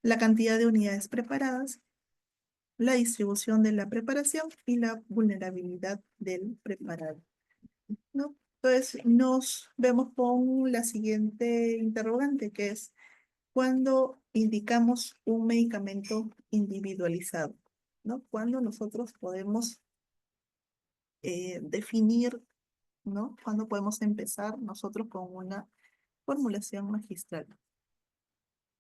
la cantidad de unidades preparadas, la distribución de la preparación y la vulnerabilidad del preparado, ¿no? Entonces nos vemos con la siguiente interrogante, que es cuando indicamos un medicamento individualizado, ¿no? Cuando nosotros podemos definir, ¿no? Cuando podemos empezar nosotros con una formulación magistral.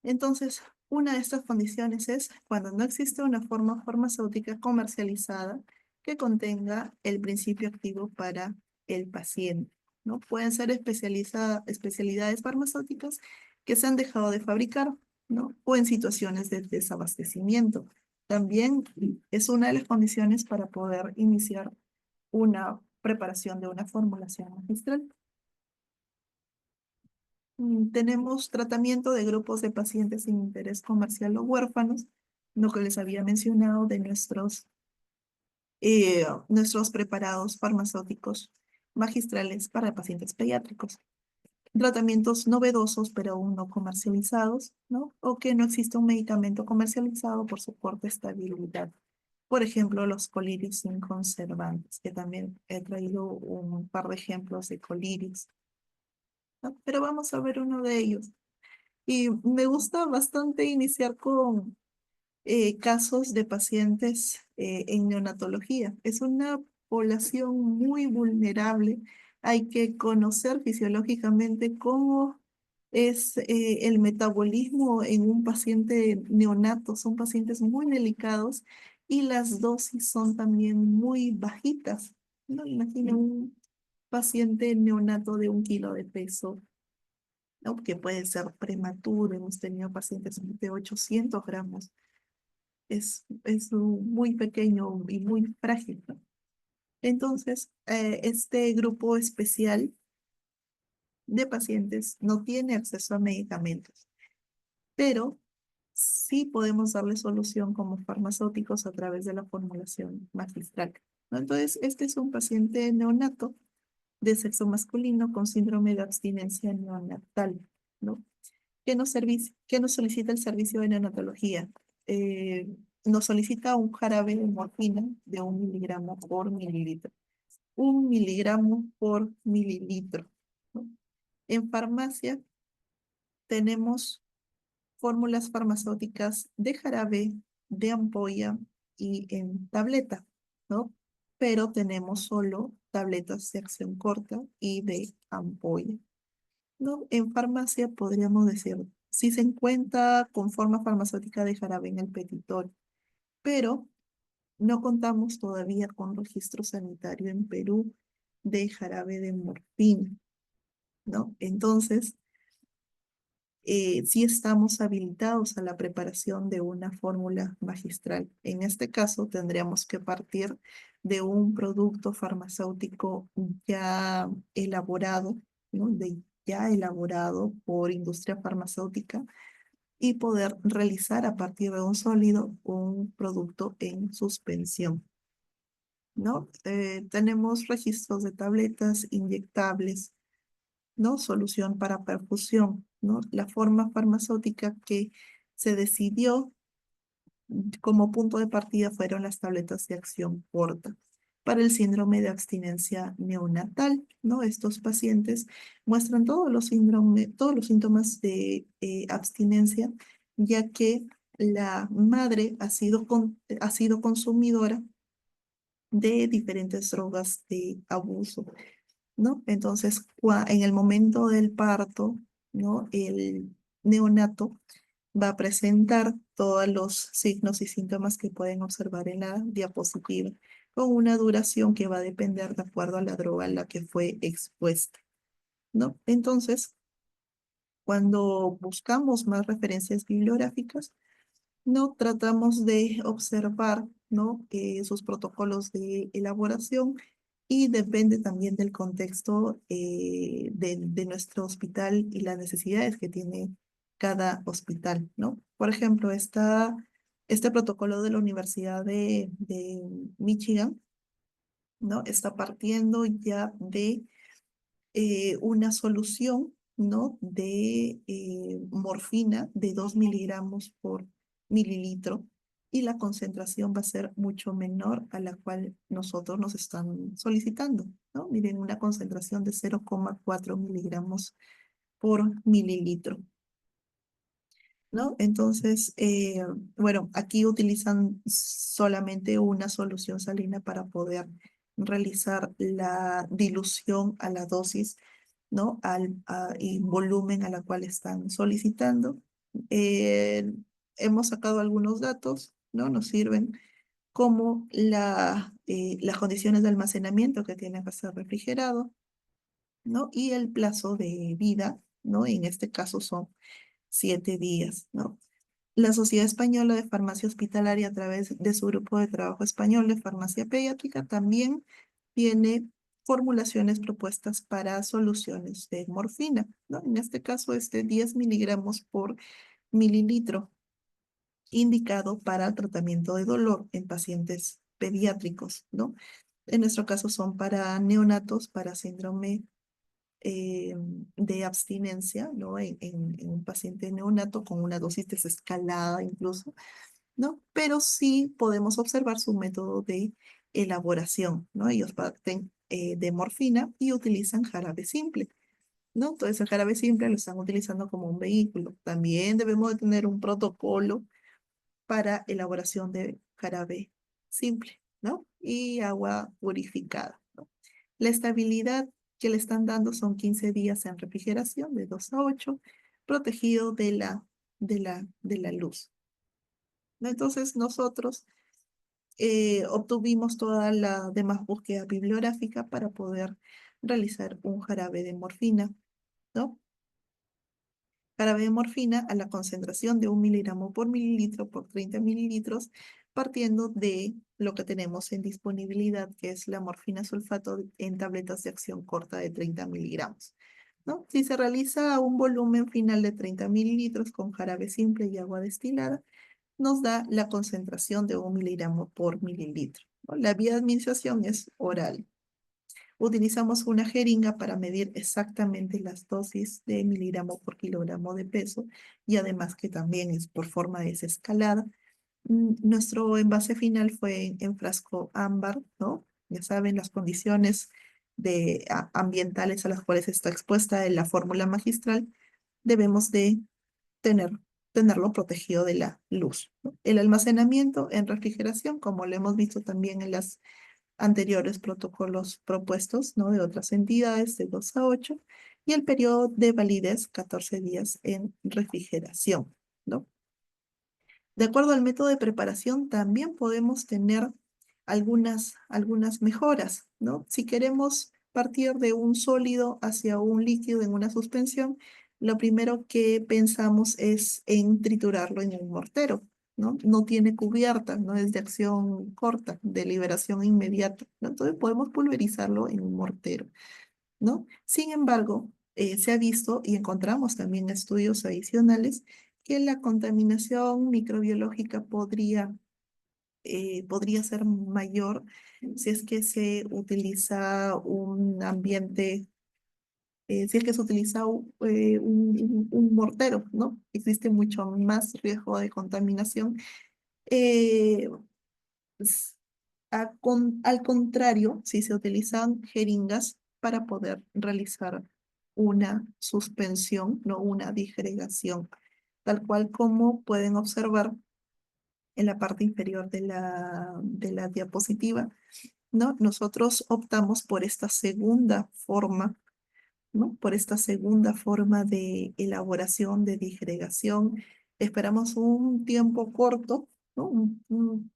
Entonces, una de estas condiciones es cuando no existe una forma farmacéutica comercializada que contenga el principio activo para el paciente, ¿no? Pueden ser especialidades farmacéuticas que se han dejado de fabricar, ¿no? O en situaciones de desabastecimiento. También es una de las condiciones para poder iniciar una preparación de una formulación magistral. Tenemos tratamiento de grupos de pacientes sin interés comercial o huérfanos, lo que les había mencionado de nuestros preparados farmacéuticos magistrales para pacientes pediátricos. Tratamientos novedosos pero aún no comercializados, ¿no? O que no existe un medicamento comercializado por su corta estabilidad. Por ejemplo, los colirios sin conservantes, que también he traído un par de ejemplos de colirios, ¿no? Pero vamos a ver uno de ellos. Y me gusta bastante iniciar con casos de pacientes en neonatología. Es una población muy vulnerable. Hay que conocer fisiológicamente cómo es el metabolismo en un paciente neonato. Son pacientes muy delicados y las dosis son también muy bajitas, ¿no? Imagina un paciente neonato de 1 kilo de peso, ¿no? Que puede ser prematuro. Hemos tenido pacientes de 800 gramos. Es muy pequeño y muy frágil, ¿no? Entonces, este grupo especial de pacientes no tiene acceso a medicamentos, pero sí podemos darle solución como farmacéuticos a través de la formulación magistral, ¿no? Entonces, este es un paciente neonato de sexo masculino con síndrome de abstinencia neonatal, ¿no? Que nos solicita el servicio de neonatología. Eh, Nos solicita un jarabe de morfina de 1 miligramo por mililitro. 1 miligramo por mililitro, ¿no? En farmacia tenemos fórmulas farmacéuticas de jarabe, de ampolla y en tableta, ¿no? Pero tenemos solo tabletas de acción corta y de ampolla, ¿no? En farmacia podríamos decir, si se encuentra con forma farmacéutica de jarabe en el petitorio, pero no contamos todavía con registro sanitario en Perú de jarabe de morfina, ¿no? Entonces, sí estamos habilitados a la preparación de una fórmula magistral. En este caso, tendríamos que partir de un producto farmacéutico ya elaborado, ¿no? Ya elaborado por industria farmacéutica y poder realizar a partir de un sólido un producto en suspensión, ¿no? Tenemos registros de tabletas inyectables, ¿no? Solución para perfusión, ¿no? La forma farmacéutica que se decidió como punto de partida fueron las tabletas de acción corta para el síndrome de abstinencia neonatal, ¿no? Estos pacientes muestran todos los síntomas de abstinencia, ya que la madre ha sido consumidora de diferentes drogas de abuso, ¿no? Entonces, en el momento del parto, ¿no? El neonato va a presentar todos los signos y síntomas que pueden observar en la diapositiva, con una duración que va a depender de acuerdo a la droga a la que fue expuesta, ¿no? Entonces, cuando buscamos más referencias bibliográficas, no tratamos de observar, ¿no? Sus protocolos de elaboración y depende también del contexto de nuestro hospital y las necesidades que tiene cada hospital, ¿no? Por ejemplo, este protocolo de la Universidad de Michigan, ¿no? Está partiendo ya de una solución, ¿no? De morfina de 2 miligramos por mililitro y la concentración va a ser mucho menor a la cual nosotros nos están solicitando, ¿no? Miren, una concentración de 0,4 miligramos por mililitro, ¿no? Entonces, bueno, aquí utilizan solamente una solución salina para poder realizar la dilución a la dosis, ¿no? Y volumen a la cual están solicitando. Eh, Hemos sacado algunos datos, ¿no? Nos sirven como las condiciones de almacenamiento que tiene que ser refrigerado, ¿no? Y el plazo de vida, ¿no? En este caso son 7 días, ¿no? La Sociedad Española de Farmacia Hospitalaria, a través de su grupo de trabajo español de farmacia pediátrica, también tiene formulaciones propuestas para soluciones de morfina, ¿no? En este caso es de 10 miligramos por mililitro, indicado para tratamiento de dolor en pacientes pediátricos, ¿no? En nuestro caso son para neonatos, para síndrome eh, de abstinencia, ¿no? En un paciente neonato con una dosis desescalada incluso, ¿no? Pero sí podemos observar su método de elaboración, ¿no? Ellos parten de morfina y utilizan jarabe simple, ¿no? Entonces el jarabe simple lo están utilizando como un vehículo. También debemos de tener un protocolo para elaboración de jarabe simple, ¿no? Y agua purificada, ¿no? La estabilidad que le están dando son 15 días en refrigeración, de 2 a 8, protegido de la luz, ¿no? Entonces nosotros obtuvimos toda la demás búsqueda bibliográfica para poder realizar un jarabe de morfina, ¿no? Jarabe de morfina a la concentración de 1 miligramo por mililitro por 30 mililitros, partiendo de lo que tenemos en disponibilidad, que es la morfina sulfato en tabletas de acción corta de 30 miligramos, ¿no? Si se realiza un volumen final de 30 mililitros con jarabe simple y agua destilada, nos da la concentración de 1 miligramo por mililitro, ¿no? La vía de administración es oral. Utilizamos una jeringa para medir exactamente las dosis de miligramo por kilogramo de peso y además que también es por forma desescalada. Nuestro envase final fue en frasco ámbar, ¿no? Ya saben las condiciones ambientales a las cuales está expuesta en la fórmula magistral. Debemos de tener, tenerlo protegido de la luz, ¿no? El almacenamiento en refrigeración, como lo hemos visto también en las anteriores protocolos propuestos, ¿no? De otras entidades de 2 a 8 y el periodo de validez 14 días en refrigeración, ¿no? De acuerdo al método de preparación, también podemos tener algunas mejoras, ¿no? Si queremos partir de un sólido hacia un líquido en una suspensión, lo primero que pensamos es en triturarlo en un mortero, ¿no? No tiene cubierta, no es de acción corta, de liberación inmediata, ¿no? Entonces podemos pulverizarlo en un mortero, ¿no? Sin embargo, se ha visto y encontramos también estudios adicionales que la contaminación microbiológica podría ser mayor si es que se utiliza un ambiente, si es que se utiliza un mortero, ¿no? Existe mucho más riesgo de contaminación. Eh, s- al contrario, si se utilizan jeringas para poder realizar una suspensión, no una disgregación, tal cual como pueden observar en la parte inferior de la diapositiva, ¿no? Nosotros optamos por esta segunda forma, ¿no? Por esta segunda forma de elaboración, de disgregación. Esperamos un tiempo corto, ¿no? Un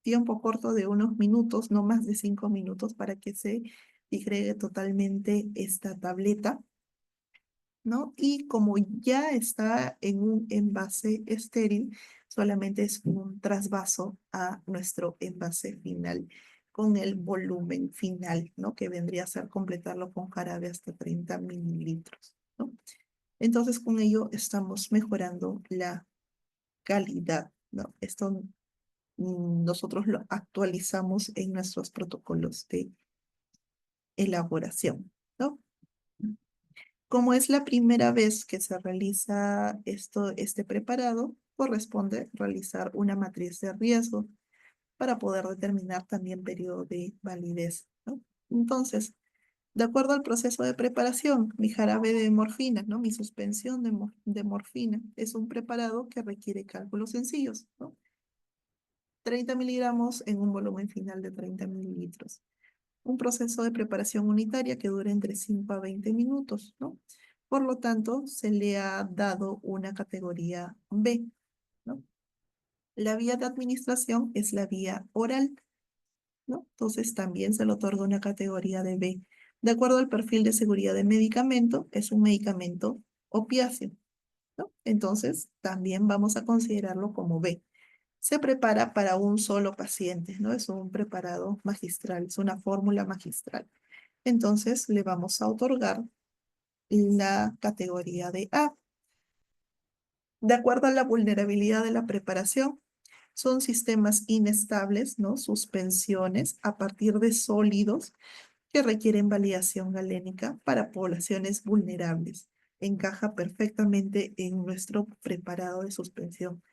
tiempo corto de unos minutos, no más de 5 minutos, para que se disgregue totalmente esta tableta, ¿no? Y como ya está en un envase estéril, solamente es un trasvaso a nuestro envase final con el volumen final, ¿no? Que vendría a ser completarlo con jarabe hasta 30 mililitros, ¿no? Entonces, con ello estamos mejorando la calidad, ¿no? Esto nosotros lo actualizamos en nuestros protocolos de elaboración, ¿no? Como es la primera vez que se realiza este preparado, corresponde realizar una matriz de riesgo para poder determinar también periodo de validez, ¿no? Entonces, de acuerdo al proceso de preparación, mi jarabe de morfina, ¿no? Mi suspensión de morfina es un preparado que requiere cálculos sencillos, ¿no? 30 miligramos en un volumen final de 30 mililitros. Un proceso de preparación unitaria que dura entre 5 a 20 minutos, ¿no? Por lo tanto, se le ha dado una categoría B, ¿no? La vía de administración es la vía oral, ¿no? Entonces, también se le otorga una categoría de B. De acuerdo al perfil de seguridad del medicamento, es un medicamento opiáceo, ¿no? Entonces, también vamos a considerarlo como B. Se prepara para un solo paciente, ¿no? Es un preparado magistral, es una fórmula magistral. Entonces le vamos a otorgar la categoría de A. De acuerdo a la vulnerabilidad de la preparación, son sistemas inestables, ¿no? Suspensiones a partir de sólidos que requieren validación galénica para poblaciones vulnerables. Encaja perfectamente en nuestro preparado de suspensión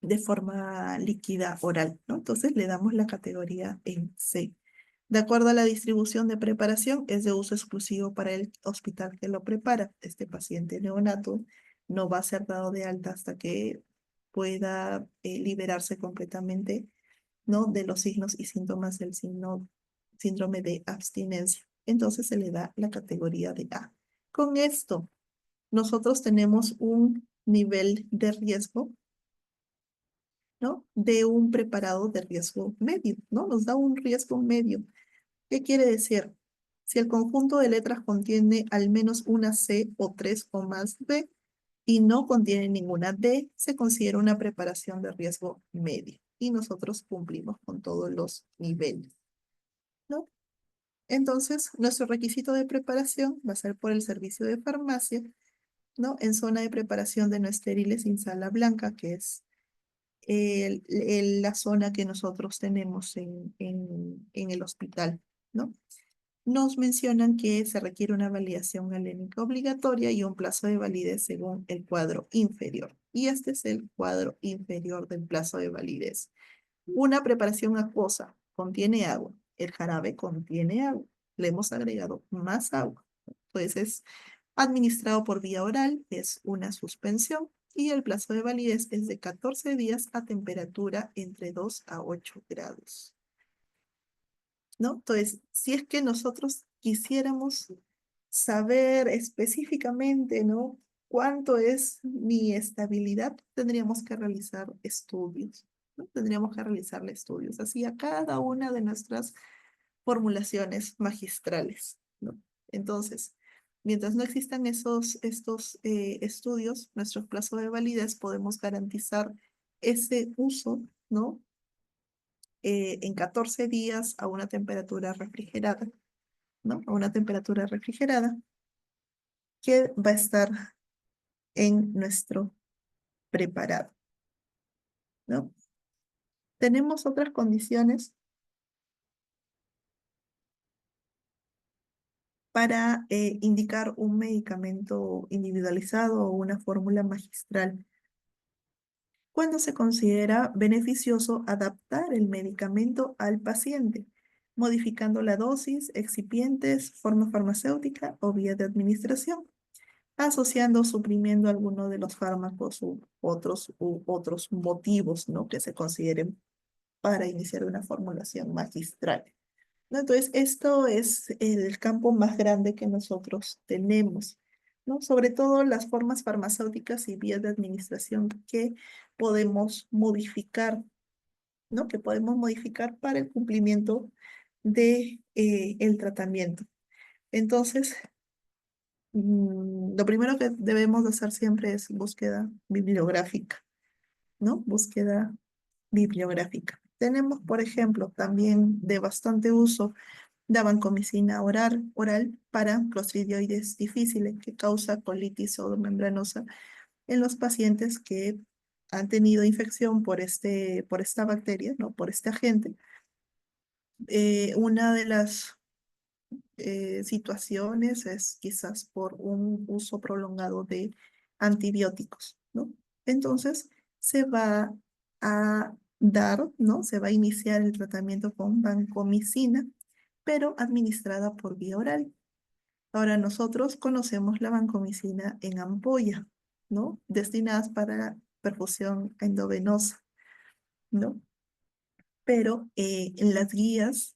de forma líquida oral, ¿no? Entonces le damos la categoría en C. De acuerdo a la distribución de preparación, es de uso exclusivo para el hospital que lo prepara. Este paciente neonato no va a ser dado de alta hasta que pueda liberarse completamente, ¿no? De los signos y síntomas del síndrome de abstinencia. Entonces se le da la categoría de A. Con esto, nosotros tenemos un nivel de riesgo, ¿no? De un preparado de riesgo medio, ¿no? Nos da un riesgo medio. ¿Qué quiere decir? Si el conjunto de letras contiene al menos una C o 3 o más D y no contiene ninguna D, se considera una preparación de riesgo medio. Y nosotros cumplimos con todos los niveles, ¿no? Entonces, nuestro requisito de preparación va a ser por el servicio de farmacia, ¿no? En zona de preparación de no estériles sin sala blanca, que es la zona que nosotros tenemos en el hospital, ¿no? Nos mencionan que se requiere una validación galénica obligatoria y un plazo de validez según el cuadro inferior. Y este es el cuadro inferior del plazo de validez. Una preparación acuosa contiene agua. El jarabe contiene agua. Le hemos agregado más agua. Entonces es administrado por vía oral, es una suspensión y el plazo de validez es de 14 días a temperatura entre 2 a 8 grados, ¿no? Entonces, si es que nosotros quisiéramos saber específicamente, ¿no? Cuánto es mi estabilidad, tendríamos que realizar estudios. ¿no? Tendríamos que realizarle estudios así a cada una de nuestras formulaciones magistrales, ¿no? Entonces, mientras no existan estos estudios, nuestro plazo de validez podemos garantizar ese uso, ¿no? En 14 días a una temperatura refrigerada, ¿no? A una temperatura refrigerada que va a estar en nuestro preparado, ¿no? Tenemos otras condiciones para indicar un medicamento individualizado o una fórmula magistral. Cuando se considera beneficioso adaptar el medicamento al paciente, modificando la dosis, excipientes, forma farmacéutica o vía de administración, asociando o suprimiendo alguno de los fármacos u otros motivos, ¿no? Que se consideren para iniciar una formulación magistral, ¿no? Entonces, esto es el campo más grande que nosotros tenemos, ¿no? Sobre todo las formas farmacéuticas y vías de administración que podemos modificar, ¿no? Que podemos modificar para el cumplimiento de el tratamiento. Entonces, lo primero que debemos de hacer siempre es búsqueda bibliográfica, ¿no? Búsqueda bibliográfica. Tenemos, por ejemplo, también de bastante uso la vancomicina oral para clostridioides difíciles que causa colitis pseudomembranosa en los pacientes que han tenido infección por esta bacteria, ¿no? Por este agente. Una de las situaciones es quizás por un uso prolongado de antibióticos, ¿no? Entonces, se va a dar, ¿no? Se va a iniciar el tratamiento con vancomicina, pero administrada por vía oral. Ahora, nosotros conocemos la vancomicina en ampolla, ¿no? Destinadas para perfusión endovenosa, ¿no? Pero en las guías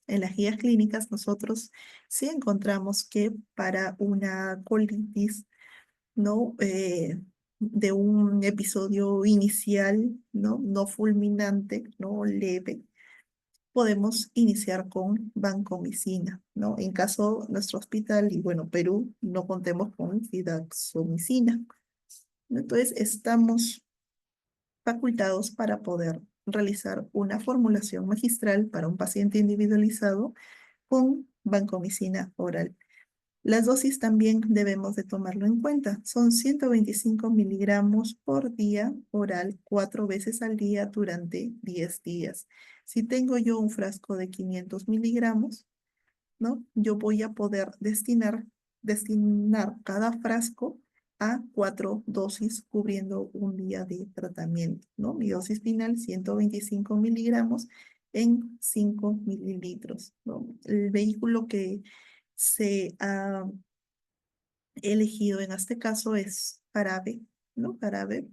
clínicas, nosotros sí encontramos que para una colitis, ¿no? De un episodio inicial, ¿no? No fulminante, no leve, podemos iniciar con vancomicina, ¿no? En caso nuestro hospital y bueno, Perú, no contemos con fidaxomicina, ¿no? Entonces, estamos facultados para poder realizar una formulación magistral para un paciente individualizado con vancomicina oral. Las dosis también debemos de tomarlo en cuenta. Son 125 miligramos por día oral, 4 veces al día durante 10 días. Si tengo yo un frasco de 500 miligramos, ¿no? Yo voy a poder destinar cada frasco a 4 dosis cubriendo un día de tratamiento, ¿no? Mi dosis final, 125 miligramos en 5 mililitros, ¿no? El vehículo que se ha elegido en este caso es jarabe, ¿no? Jarabe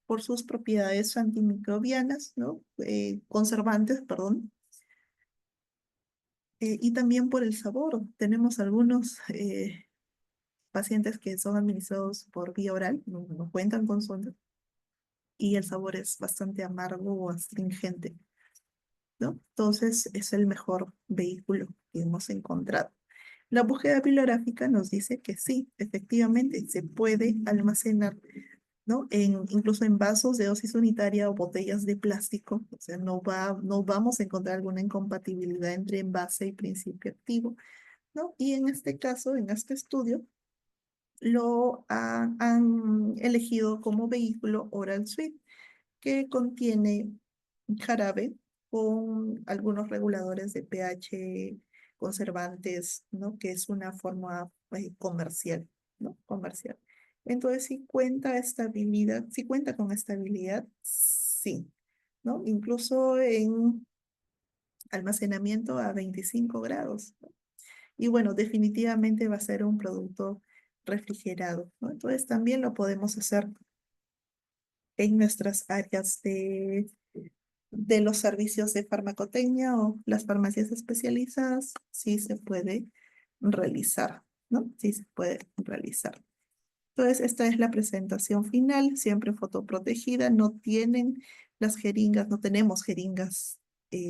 por sus propiedades antimicrobianas, ¿no? Conservantes, perdón. Y también por el sabor. Tenemos algunos pacientes que son administrados por vía oral, no cuentan con sonda, y el sabor es bastante amargo o astringente, ¿no? Entonces es el mejor vehículo que hemos encontrado. La búsqueda bibliográfica nos dice que sí, efectivamente se puede almacenar, ¿no? Incluso en vasos de dosis unitaria o botellas de plástico, o sea, no vamos a encontrar alguna incompatibilidad entre envase y principio activo, ¿no? Y en este caso, en este estudio, han elegido como vehículo Oral Suite, que contiene jarabe con algunos reguladores de pH, conservantes, ¿no? Que es una forma comercial, ¿no? Comercial. Entonces, si cuenta con estabilidad, sí, ¿no? Incluso en almacenamiento a 25 grados, ¿no? Y bueno, definitivamente va a ser un producto refrigerado, ¿no? Entonces, también lo podemos hacer en nuestras áreas de los servicios de farmacotecnia o las farmacias especializadas, sí se puede realizar, ¿no? Sí se puede realizar. Entonces, esta es la presentación final, siempre fotoprotegida, no tienen las jeringas, no tenemos jeringas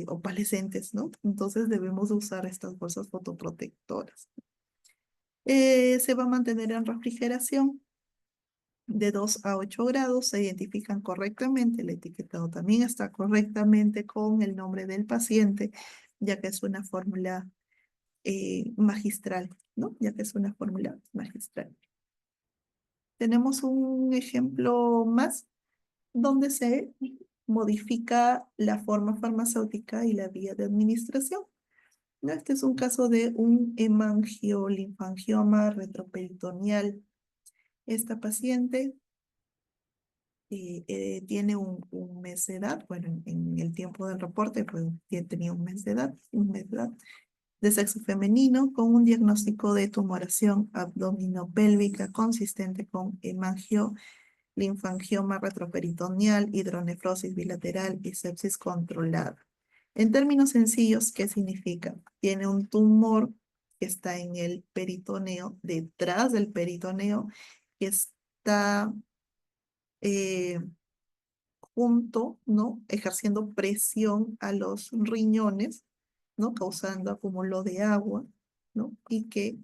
opalescentes, ¿no? Entonces debemos usar estas bolsas fotoprotectoras. Se va a mantener en refrigeración de 2 a 8 grados, se identifican correctamente, el etiquetado también está correctamente con el nombre del paciente, ya que es una fórmula magistral, ¿no? Ya que es una fórmula magistral. Tenemos un ejemplo más donde se modifica la forma farmacéutica y la vía de administración, ¿no? Este es un caso de un hemangiolinfangioma retroperitoneal. Esta paciente tiene un mes de edad, bueno, en el tiempo del reporte pues, tenía un mes de edad, de sexo femenino, con un diagnóstico de tumoración abdominopélvica consistente con linfangioma retroperitoneal, hidronefrosis bilateral y sepsis controlada. En términos sencillos, ¿qué significa? Tiene un tumor que está en el peritoneo, detrás del peritoneo, que está junto, ¿no? Ejerciendo presión a los riñones, ¿no? Causando acúmulo de agua, ¿no? Y que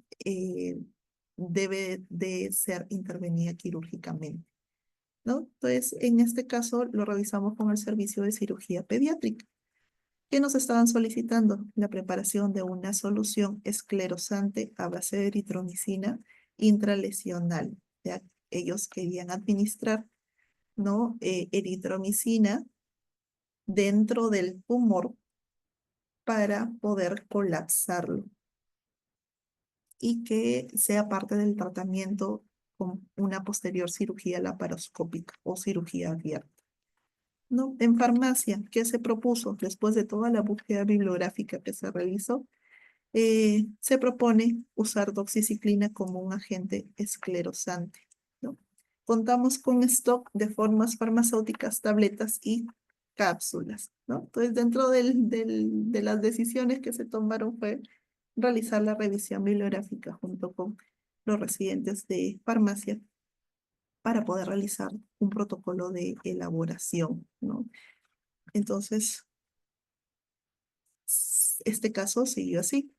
debe de ser intervenida quirúrgicamente, ¿no? Entonces, en este caso lo revisamos con el servicio de cirugía pediátrica, que nos estaban solicitando la preparación de una solución esclerosante a base de eritromicina intralesional. ¿Ya? Ellos querían administrar, ¿no? Eritromicina dentro del tumor para poder colapsarlo y que sea parte del tratamiento con una posterior cirugía laparoscópica o cirugía abierta. ¿No? En farmacia, ¿qué se propuso? Después de toda la búsqueda bibliográfica que se realizó, se propone usar doxiciclina como un agente esclerosante, ¿no? Contamos con stock de formas farmacéuticas, tabletas y cápsulas, ¿no? Entonces, dentro de las decisiones que se tomaron fue realizar la revisión bibliográfica junto con los residentes de farmacia para poder realizar un protocolo de elaboración, ¿no? Entonces, este caso siguió así.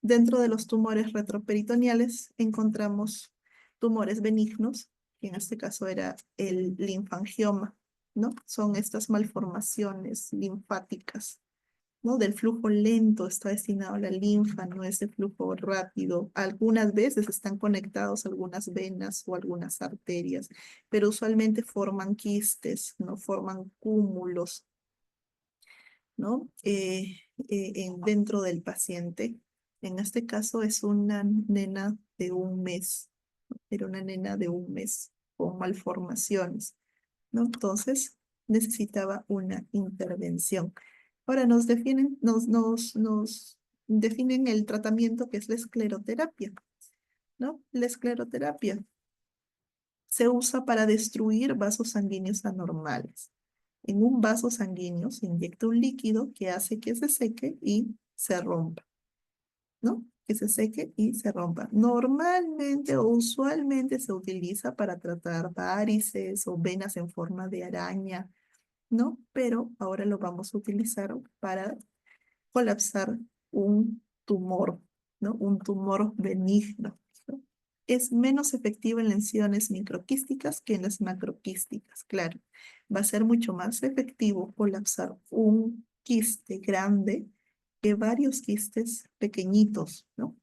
Dentro de los tumores retroperitoneales encontramos tumores benignos, que en este caso era el linfangioma, ¿no? Son estas malformaciones linfáticas, ¿no? Del flujo lento está destinado a la linfa, no es de flujo rápido. Algunas veces están conectados algunas venas o algunas arterias, pero usualmente forman quistes, ¿no? Forman cúmulos, ¿no? Dentro del paciente. En este caso es una nena de un mes, ¿no? Era una nena de un mes con malformaciones, ¿no? Entonces necesitaba una intervención. Ahora nos definen el tratamiento que es la escleroterapia, ¿no? La escleroterapia se usa para destruir vasos sanguíneos anormales. En un vaso sanguíneo se inyecta un líquido que hace que se seque y se rompa, ¿no? Que se seque y se rompa. Normalmente o usualmente se utiliza para tratar varices o venas en forma de araña, ¿no? Pero ahora lo vamos a utilizar para colapsar un tumor, ¿no? Un tumor benigno, ¿no? Es menos efectiva en lesiones microquísticas que en las macroquísticas, claro. Va a ser mucho más efectivo colapsar un quiste grande que varios quistes pequeñitos, ¿no?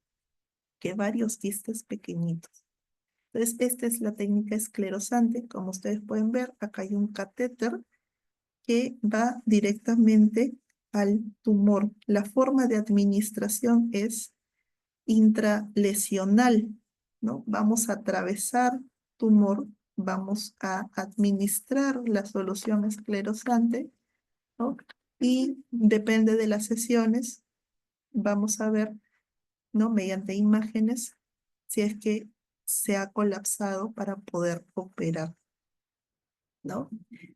Que varios quistes pequeñitos. Entonces, esta es la técnica esclerosante. Como ustedes pueden ver, acá hay un catéter que va directamente al tumor. La forma de administración es intralesional, ¿no? Vamos a atravesar tumor, vamos a administrar la solución esclerosante, ¿no? Y depende de las sesiones, vamos a ver, ¿no? Mediante imágenes, si es que se ha colapsado para poder operar, ¿no?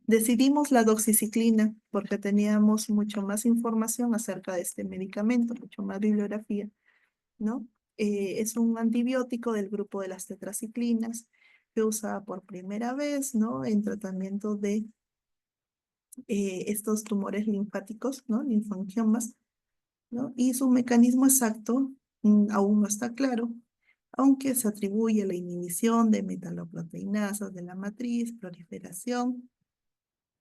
Decidimos la doxiciclina porque teníamos mucho más información acerca de este medicamento, mucho más bibliografía, ¿no? Es un antibiótico del grupo de las tetraciclinas. fue usada por primera vez, ¿no? En tratamiento de estos tumores linfáticos, ¿no? Linfoangiomas, ¿no? Y su mecanismo exacto aún no está claro, aunque se atribuye a la inhibición de metaloproteinasas de la matriz, proliferación,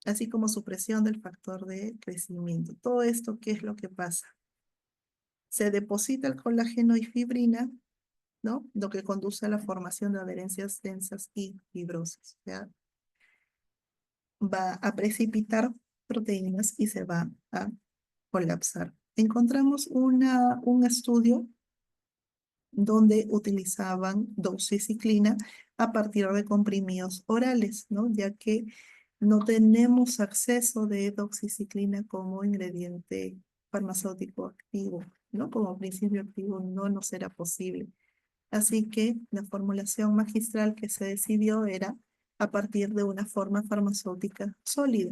así como supresión del factor de crecimiento. Todo esto, ¿qué es lo que pasa? Se deposita el colágeno y fibrina, ¿no? Lo que conduce a la formación de adherencias densas y fibrosas. ¿Ya? Va a precipitar proteínas y se va a colapsar. Encontramos un estudio donde utilizaban doxiciclina a partir de comprimidos orales, ¿no? Ya que no tenemos acceso de doxiciclina como ingrediente farmacéutico activo, ¿no? Como principio activo no nos era posible. Así que la formulación magistral que se decidió era a partir de una forma farmacéutica sólida.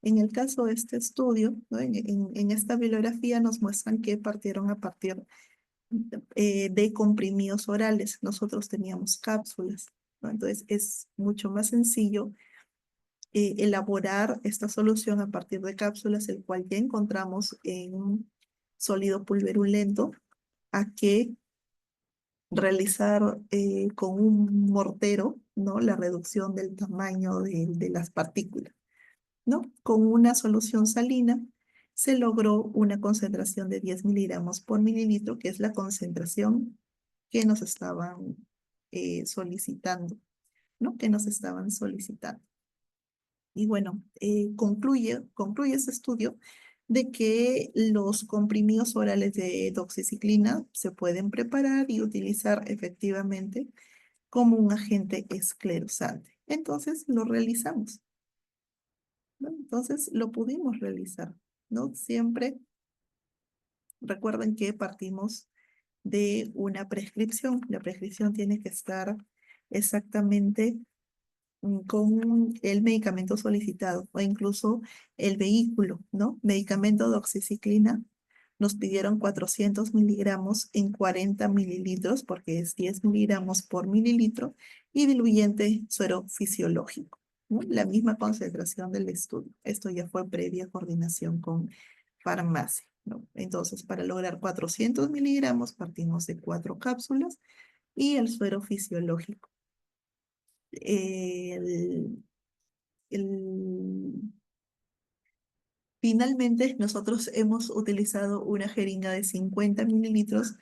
En el caso de este estudio, ¿no? En esta bibliografía nos muestran que partieron a partir de comprimidos orales. Nosotros teníamos cápsulas, ¿no? Entonces es mucho más sencillo elaborar esta solución a partir de cápsulas, el cual ya encontramos en un sólido pulverulento, a que realizar con un mortero, ¿no? La reducción del tamaño de las partículas, ¿no? Con una solución salina se logró una concentración de 10 miligramos por mililitro, que es la concentración que nos estaban solicitando, ¿no? Que nos estaban solicitando. Y bueno, concluye este estudio de que los comprimidos orales de doxiciclina se pueden preparar y utilizar efectivamente como un agente esclerosante. Entonces lo realizamos, ¿no? Entonces lo pudimos realizar, ¿no? Siempre recuerden que partimos de una prescripción. La prescripción tiene que estar exactamente con el medicamento solicitado o incluso el vehículo, ¿no? Medicamento doxiciclina. Nos pidieron 400 miligramos en 40 mililitros porque es 10 miligramos por mililitro y diluyente suero fisiológico, ¿no? La misma concentración del estudio. Esto ya fue previa coordinación con farmacia, ¿no? Entonces, para lograr 400 miligramos partimos de 4 cápsulas y el suero fisiológico. El, el- Finalmente, nosotros hemos utilizado una jeringa de 50 mililitros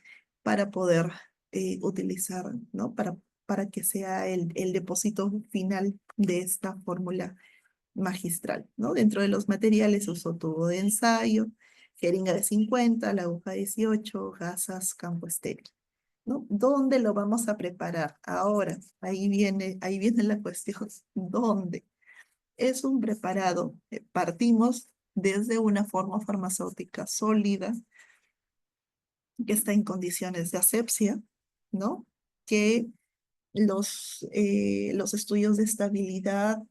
para poder utilizar, ¿no? Para que sea el depósito final de esta fórmula magistral, ¿no? Dentro de los materiales usó tubo de ensayo, jeringa de 50, la aguja 18, gasas, campo estéril, ¿no? ¿Dónde lo vamos a preparar? Ahora, ahí viene la cuestión. ¿Dónde? Es un preparado. Partimos desde una forma farmacéutica sólida que está en condiciones de asepsia, ¿no? Que los estudios de estabilidad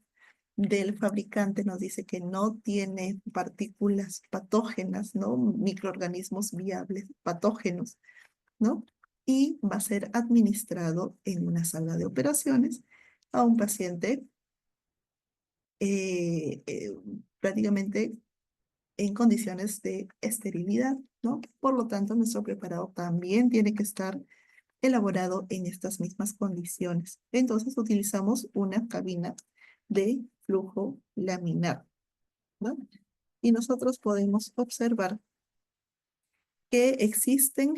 del fabricante nos dice que no tiene partículas patógenas, ¿no? Microorganismos viables patógenos, ¿no? Y va a ser administrado en una sala de operaciones a un paciente eh, eh, prácticamente en condiciones de esterilidad, ¿no? Por lo tanto, nuestro preparado también tiene que estar elaborado en estas mismas condiciones. Entonces, utilizamos una cabina de flujo laminar, ¿no? Y nosotros podemos observar que existen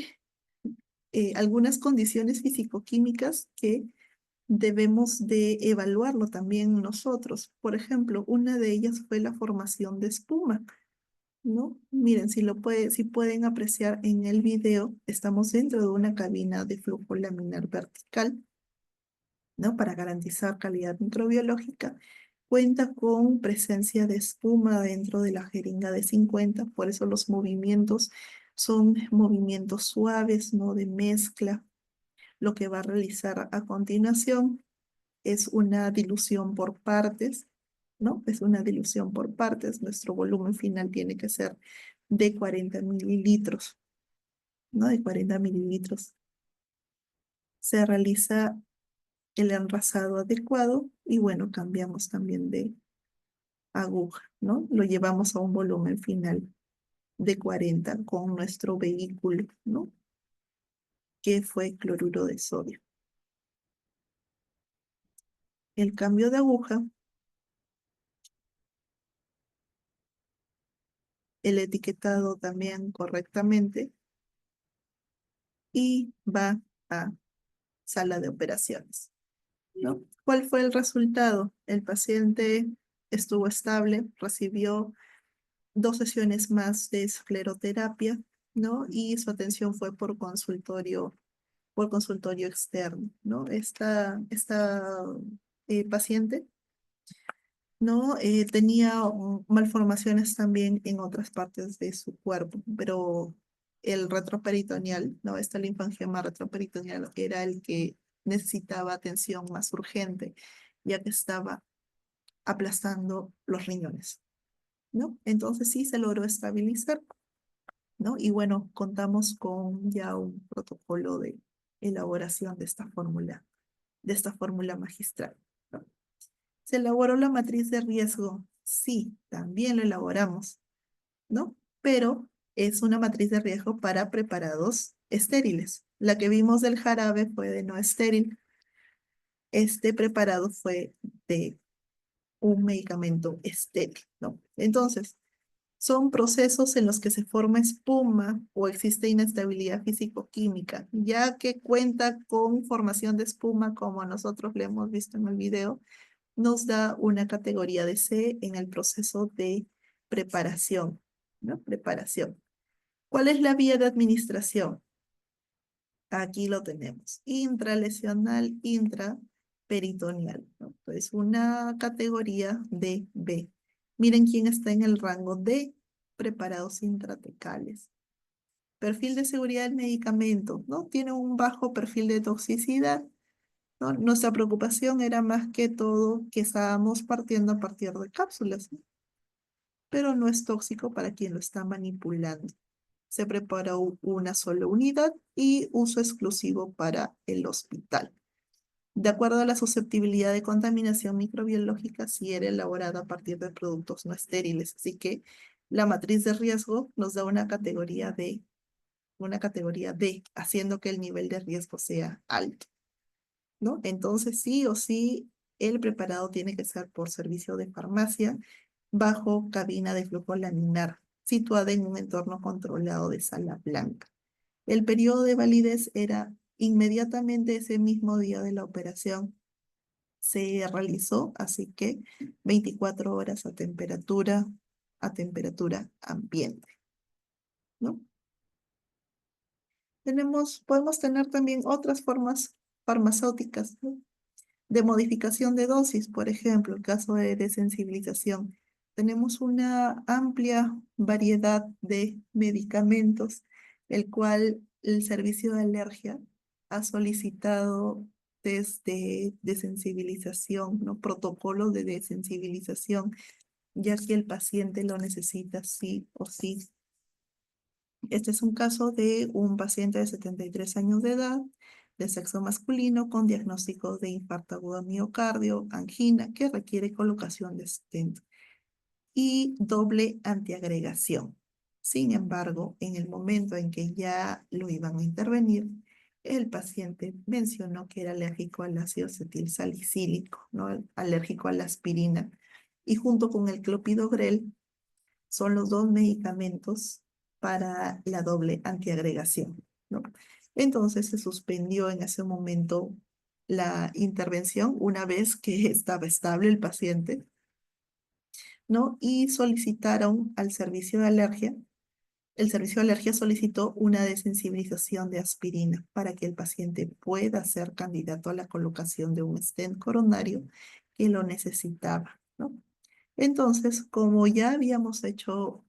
algunas condiciones fisicoquímicas que debemos de evaluarlo también nosotros. Por ejemplo, una de ellas fue la formación de espuma, ¿no? Miren, si pueden apreciar en el video, estamos dentro de una cabina de flujo laminar vertical, ¿no? Para garantizar calidad microbiológica. Cuenta con presencia de espuma dentro de la jeringa de 50, por eso los movimientos son movimientos suaves, no de mezcla. Lo que va a realizar a continuación es una dilución por partes, ¿no? Es una dilución por partes. Nuestro volumen final tiene que ser de 40 mililitros, ¿no? De 40 mililitros. Se realiza el enrasado adecuado y bueno, cambiamos también de aguja, ¿no? Lo llevamos a un volumen final de 40 con nuestro vehículo, ¿no? Que fue cloruro de sodio. El cambio de aguja, el etiquetado también correctamente y va a sala de operaciones, ¿no? ¿Cuál fue el resultado? El paciente estuvo estable, recibió 2 sesiones más de escleroterapia, ¿no? Y su atención fue por consultorio externo, ¿no? Esta paciente, ¿no? Tenía malformaciones también en otras partes de su cuerpo, pero el retroperitoneal, ¿no? Esta linfangioma retroperitoneal era el que necesitaba atención más urgente, ya que estaba aplastando los riñones, ¿no? Entonces sí se logró estabilizar, ¿no? Y bueno, contamos con ya un protocolo de elaboración de esta fórmula magistral, ¿no? ¿Se elaboró la matriz de riesgo? Sí, también lo elaboramos, ¿no? Pero es una matriz de riesgo para preparados estériles. La que vimos del jarabe fue de no estéril. Este preparado fue de un medicamento estéril, ¿no? Entonces, son procesos en los que se forma espuma o existe inestabilidad físico-química, ya que cuenta con formación de espuma, como nosotros le hemos visto en el video, nos da una categoría de C en el proceso de preparación, ¿no? Preparación. ¿Cuál es la vía de administración? Aquí lo tenemos, intralesional, intraperitoneal, ¿no? Entonces, una categoría de B. Miren quién está en el rango de preparados intratecales. Perfil de seguridad del medicamento, ¿no? Tiene un bajo perfil de toxicidad, ¿no? Nuestra preocupación era más que todo que estábamos partiendo a partir de cápsulas, ¿no? Pero no es tóxico para quien lo está manipulando. Se prepara una sola unidad y uso exclusivo para el hospital. De acuerdo a la susceptibilidad de contaminación microbiológica, si era elaborada a partir de productos no estériles. Así que la matriz de riesgo nos da una categoría D, haciendo que el nivel de riesgo sea alto, ¿no? Entonces, sí o sí, el preparado tiene que ser por servicio de farmacia bajo cabina de flujo laminar, situada en un entorno controlado de sala blanca. El periodo de validez era inmediatamente ese mismo día de la operación. Se realizó, así que 24 horas a temperatura ambiente, ¿no? Podemos tener también otras formas farmacéuticas, ¿no? De modificación de dosis, por ejemplo, el caso de desensibilización. Tenemos una amplia variedad de medicamentos, el cual el servicio de alergia ha solicitado desde desensibilización, ¿no? Protocolos de desensibilización, ya que el paciente lo necesita sí o sí. Este es un caso de un paciente de 73 años de edad, de sexo masculino, con diagnóstico de infarto agudo miocardio, angina, que requiere colocación de stent y doble antiagregación. Sin embargo, en el momento en que ya lo iban a intervenir, el paciente mencionó que era alérgico al ácido acetilsalicílico, ¿no? Alérgico a la aspirina. Y junto con el clopidogrel son los dos medicamentos para la doble antiagregación, ¿no? Entonces se suspendió en ese momento la intervención una vez que estaba estable el paciente, ¿no? Y solicitaron al servicio de alergia. El servicio de alergia solicitó una desensibilización de aspirina para que el paciente pueda ser candidato a la colocación de un stent coronario que lo necesitaba, ¿no? Entonces, como ya habíamos hecho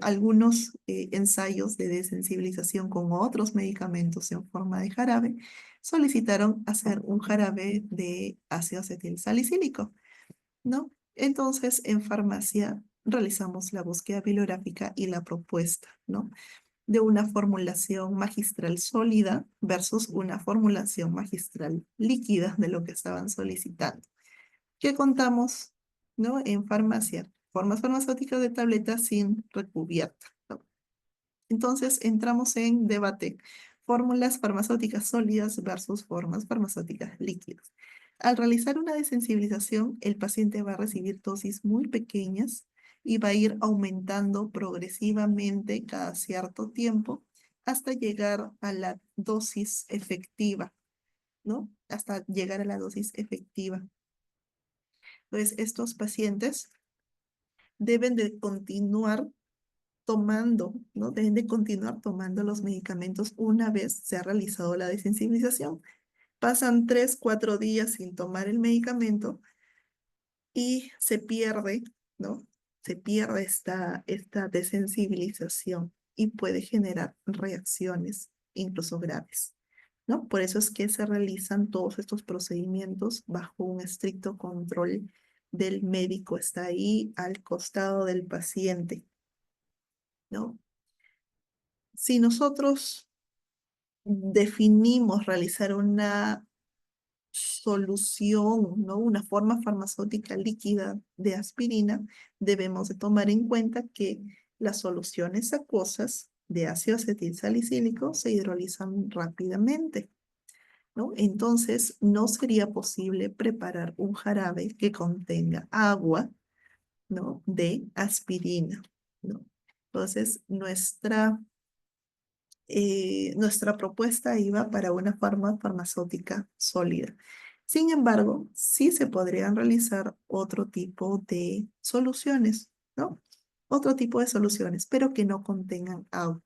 algunos ensayos de desensibilización con otros medicamentos en forma de jarabe, solicitaron hacer un jarabe de ácido acetilsalicílico, ¿no? Entonces, en farmacia realizamos la búsqueda bibliográfica y la propuesta, ¿no? de una formulación magistral sólida versus una formulación magistral líquida de lo que estaban solicitando. ¿Qué contamos, no? En farmacia, formas farmacéuticas de tableta sin recubierta, ¿no? Entonces entramos en debate. Fórmulas farmacéuticas sólidas versus formas farmacéuticas líquidas. Al realizar una desensibilización, el paciente va a recibir dosis muy pequeñas y va a ir aumentando progresivamente cada cierto tiempo hasta llegar a la dosis efectiva, ¿no? Hasta llegar a la dosis efectiva. Entonces, estos pacientes deben de continuar tomando, ¿no? Deben de continuar tomando los medicamentos una vez se ha realizado la desensibilización. Pasan 3, 4 días sin tomar el medicamento y se pierde, ¿no? Se pierde esta desensibilización y puede generar reacciones incluso graves, ¿no? Por eso es que se realizan todos estos procedimientos bajo un estricto control del médico. Está ahí al costado del paciente, ¿no? Si nosotros definimos realizar una solución, ¿no? Una forma farmacéutica líquida de aspirina, debemos de tomar en cuenta que las soluciones acuosas de ácido acetil salicílico se hidrolizan rápidamente, ¿no? Entonces, no sería posible preparar un jarabe que contenga agua, ¿no? De aspirina, ¿no? Entonces, nuestra propuesta iba para una forma farmacéutica sólida. Sin embargo, sí se podrían realizar otro tipo de soluciones, ¿no? Otro tipo de soluciones, pero que no contengan agua.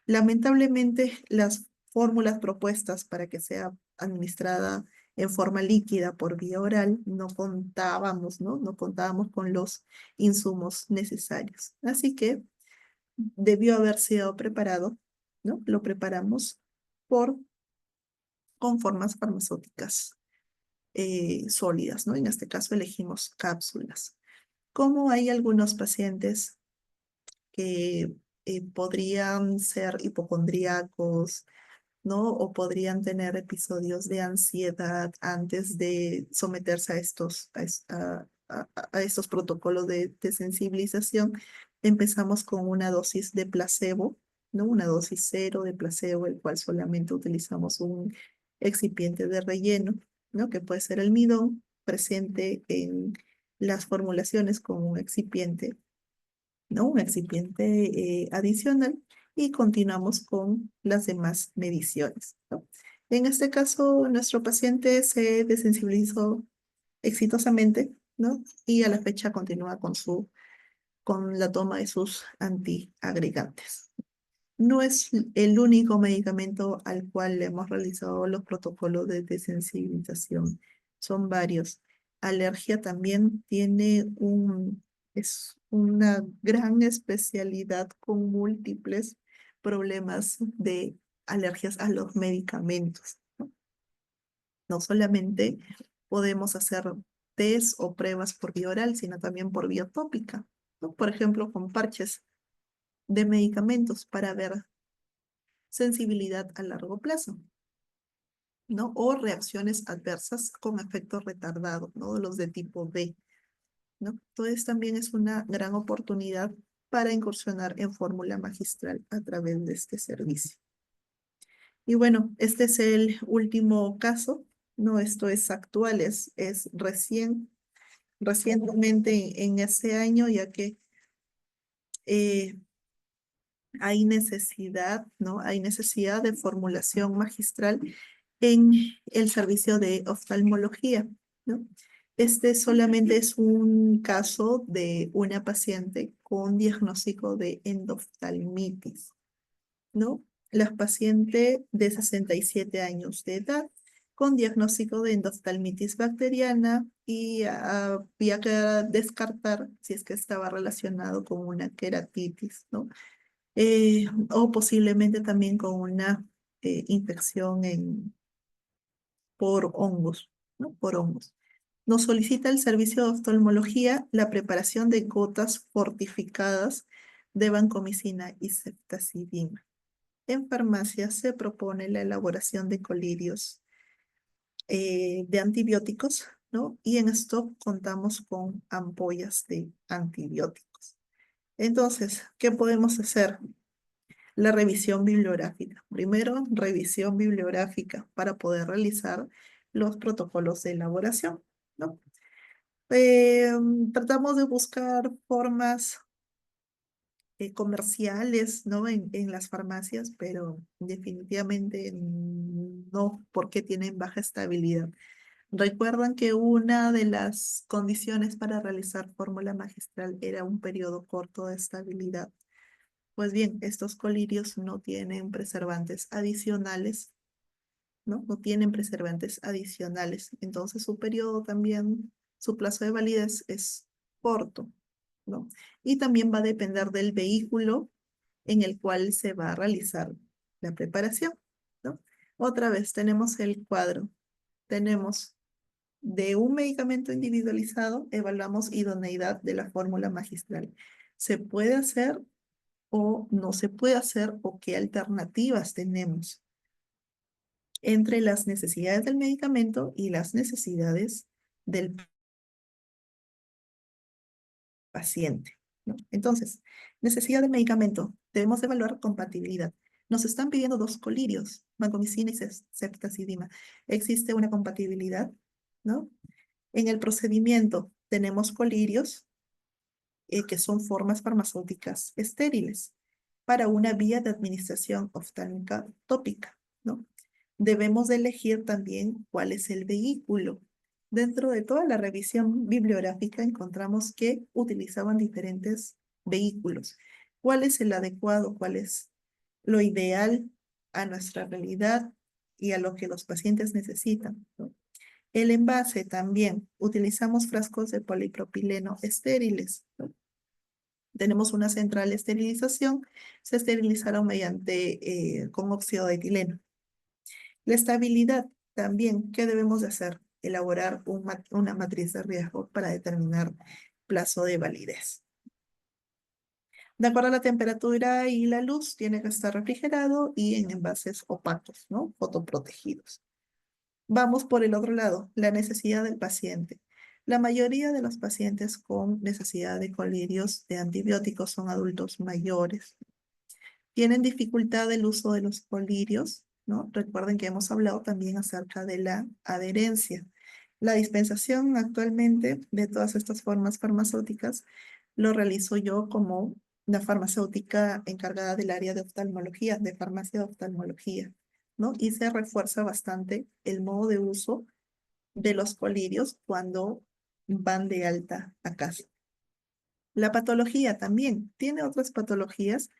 Lamentablemente, las fórmulas propuestas para que sea administrada en forma líquida por vía oral, no contábamos, ¿no? No contábamos con los insumos necesarios. Así que debió haber sido preparado, ¿no? Lo preparamos con formas farmacéuticas sólidas, ¿no? En este caso elegimos cápsulas. Como hay algunos pacientes que podrían ser hipocondríacos, ¿no? O podrían tener episodios de ansiedad antes de someterse a estos protocolos de sensibilización. Empezamos con una dosis de placebo, ¿no? Una dosis cero de placebo, el cual solamente utilizamos un excipiente de relleno, ¿no? Que puede ser almidón presente en las formulaciones con un excipiente, ¿no? Un excipiente adicional y continuamos con las demás mediciones, ¿no? En este caso, nuestro paciente se desensibilizó exitosamente, ¿no? Y a la fecha continúa con la toma de sus antiagregantes. No es el único medicamento al cual le hemos realizado los protocolos de desensibilización. Son varios. Alergia también es una gran especialidad con múltiples problemas de alergias a los medicamentos, ¿no? No solamente podemos hacer test o pruebas por vía oral, sino también por vía tópica, ¿no? Por ejemplo, con parches de medicamentos para ver sensibilidad a largo plazo, ¿no? O reacciones adversas con efectos retardados, ¿no? Los de tipo B, ¿no? Entonces también es una gran oportunidad para incursionar en fórmula magistral a través de este servicio. Y bueno, este es el último caso, ¿no? Esto es actual, es recientemente en ese año, ya que eh, hay necesidad, ¿no? Hay necesidad de formulación magistral en el servicio de oftalmología, ¿no? Este solamente es un caso de una paciente con diagnóstico de endoftalmitis, ¿no? La paciente de 67 años de edad con diagnóstico de endoftalmitis bacteriana y había que descartar si es que estaba relacionado con una queratitis, ¿no? O posiblemente también con una infección por hongos, ¿no? Por hongos. Nos solicita el servicio de oftalmología la preparación de gotas fortificadas de vancomicina y ceftazidima. En farmacia se propone la elaboración de colirios de antibióticos, ¿no? Y en stock contamos con ampollas de antibióticos. Entonces, ¿qué podemos hacer? La revisión bibliográfica. Primero, revisión bibliográfica para poder realizar los protocolos de elaboración, ¿no? Tratamos de buscar formas comerciales, ¿no? En las farmacias, pero definitivamente no, porque tienen baja estabilidad. Recuerdan que una de las condiciones para realizar fórmula magistral era un periodo corto de estabilidad. Pues bien, estos colirios no tienen preservantes adicionales, ¿no? No tienen preservantes adicionales. Entonces su periodo también, su plazo de validez es corto, ¿no? Y también va a depender del vehículo en el cual se va a realizar la preparación, ¿no? Otra vez tenemos el cuadro. Tenemos de un medicamento individualizado, evaluamos idoneidad de la fórmula magistral. ¿Se puede hacer o no se puede hacer o qué alternativas tenemos entre las necesidades del medicamento y las necesidades del paciente, ¿no? Entonces, necesidad del medicamento. Debemos evaluar compatibilidad. Nos están pidiendo 2 colirios, vancomicina y ceftazidima. ¿Existe una compatibilidad? ¿No? En el procedimiento tenemos colirios que son formas farmacéuticas estériles para una vía de administración oftálmica tópica, ¿no? Debemos de elegir también cuál es el vehículo. Dentro de toda la revisión bibliográfica encontramos que utilizaban diferentes vehículos. ¿Cuál es el adecuado? ¿Cuál es lo ideal a nuestra realidad y a lo que los pacientes necesitan, ¿no? El envase también. Utilizamos frascos de polipropileno estériles, ¿no? Tenemos una central de esterilización. Se esterilizaron mediante con óxido de etileno. La estabilidad también. ¿Qué debemos de hacer? Elaborar una matriz de riesgo para determinar plazo de validez. De acuerdo a la temperatura y la luz, tiene que estar refrigerado y en envases opacos, ¿no? Fotoprotegidos. Vamos por el otro lado, la necesidad del paciente. La mayoría de los pacientes con necesidad de colirios de antibióticos son adultos mayores. Tienen dificultad del uso de los colirios, ¿no? Recuerden que hemos hablado también acerca de la adherencia. La dispensación actualmente de todas estas formas farmacéuticas lo realizo yo como la farmacéutica encargada del área de oftalmología, de farmacia de oftalmología, ¿no? Y se refuerza bastante el modo de uso de los colirios cuando van de alta a casa. La patología también tiene otras patologías,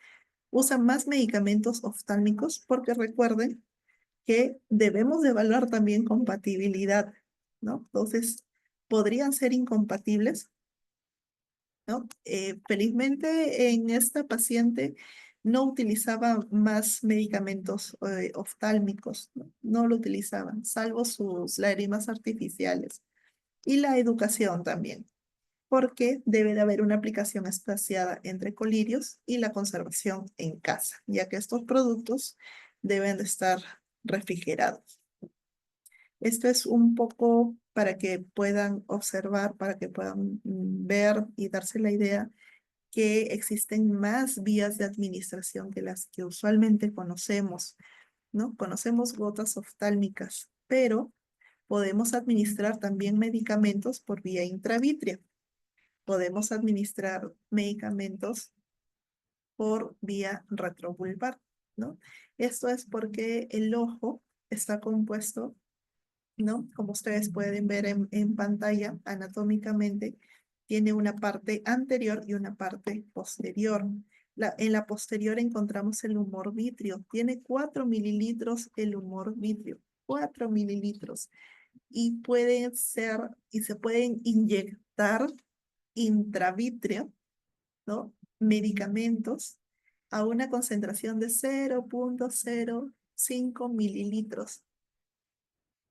usa más medicamentos oftálmicos porque recuerden que debemos de evaluar también compatibilidad, ¿no? Entonces, podrían ser incompatibles, ¿no? Felizmente en esta paciente no utilizaba más medicamentos oftálmicos, ¿no? No lo utilizaban, salvo sus lágrimas artificiales. Y la educación también, porque debe de haber una aplicación espaciada entre colirios y la conservación en casa, ya que estos productos deben de estar refrigerados. Esto es un poco para que puedan observar, para que puedan ver y darse la idea que existen más vías de administración que las que usualmente conocemos, ¿no? Conocemos gotas oftálmicas, pero podemos administrar también medicamentos por vía intravítrea. Podemos administrar medicamentos por vía retrovulvar, ¿no? Esto es porque el ojo está compuesto, ¿no? Como ustedes pueden ver en pantalla, anatómicamente, tiene una parte anterior y una parte posterior. En la posterior encontramos el humor vítreo. Tiene 4 mililitros el humor vítreo. 4 mililitros. Y pueden ser, y se pueden inyectar intravítreo, ¿no? Medicamentos a una concentración de 0.05 mililitros.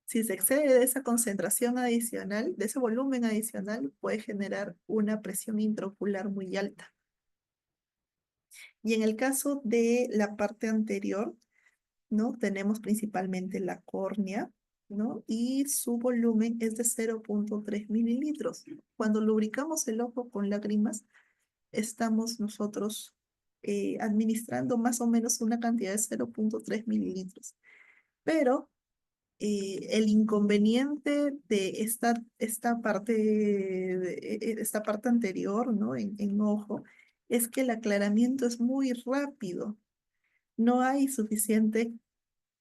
Si se excede de esa concentración adicional, de ese volumen adicional, puede generar una presión intraocular muy alta. Y en el caso de la parte anterior, ¿no? Tenemos principalmente la córnea, ¿no? Y su volumen es de 0,3 mililitros. Cuando lubricamos el ojo con lágrimas, estamos nosotros administrando más o menos una cantidad de 0,3 mililitros. Pero el inconveniente de esta parte anterior, ¿no? En ojo, es que el aclaramiento es muy rápido. No hay suficiente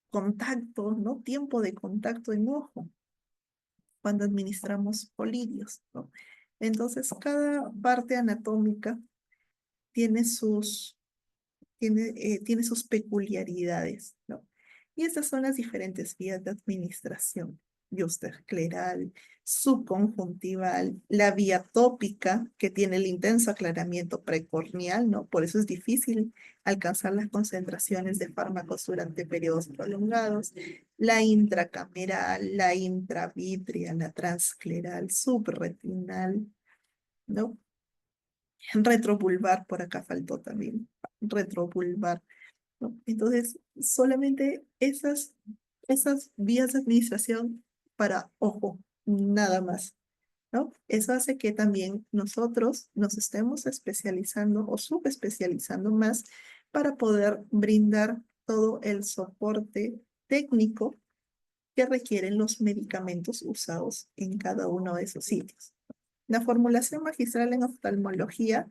contacto, ¿no? Tiempo de contacto en ojo cuando administramos colidios, ¿no? Entonces, cada parte anatómica tiene tiene sus peculiaridades, ¿no? Y estas son las diferentes vías de administración. Escleral, subconjuntival, la vía tópica, que tiene el intenso aclaramiento precorneal, ¿no? Por eso es difícil alcanzar las concentraciones de fármacos durante periodos prolongados. La intracameral, la intravítrea, la transcleral, subretinal, ¿no? Retrovulvar, por acá faltó también, retrovulvar, ¿no? Entonces, solamente esas vías de administración para ojo, nada más, ¿no? Eso hace que también nosotros nos estemos especializando o subespecializando más para poder brindar todo el soporte técnico que requieren los medicamentos usados en cada uno de esos sitios. La formulación magistral en oftalmología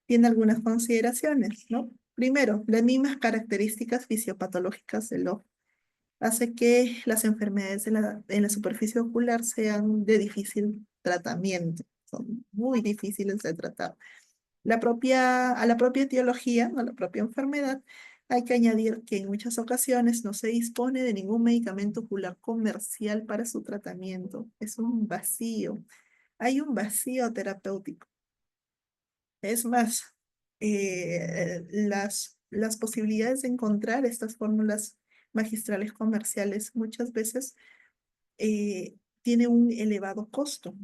tiene algunas consideraciones, ¿no? Primero, las mismas características fisiopatológicas del ojo hace que las enfermedades en la superficie ocular sean de difícil tratamiento, son muy difíciles de tratar. A la propia etiología, a la propia enfermedad, hay que añadir que en muchas ocasiones no se dispone de ningún medicamento ocular comercial para su tratamiento. Es un vacío. Hay un vacío terapéutico. Es más, las posibilidades de encontrar estas fórmulas magistrales comerciales muchas veces tiene un elevado costo,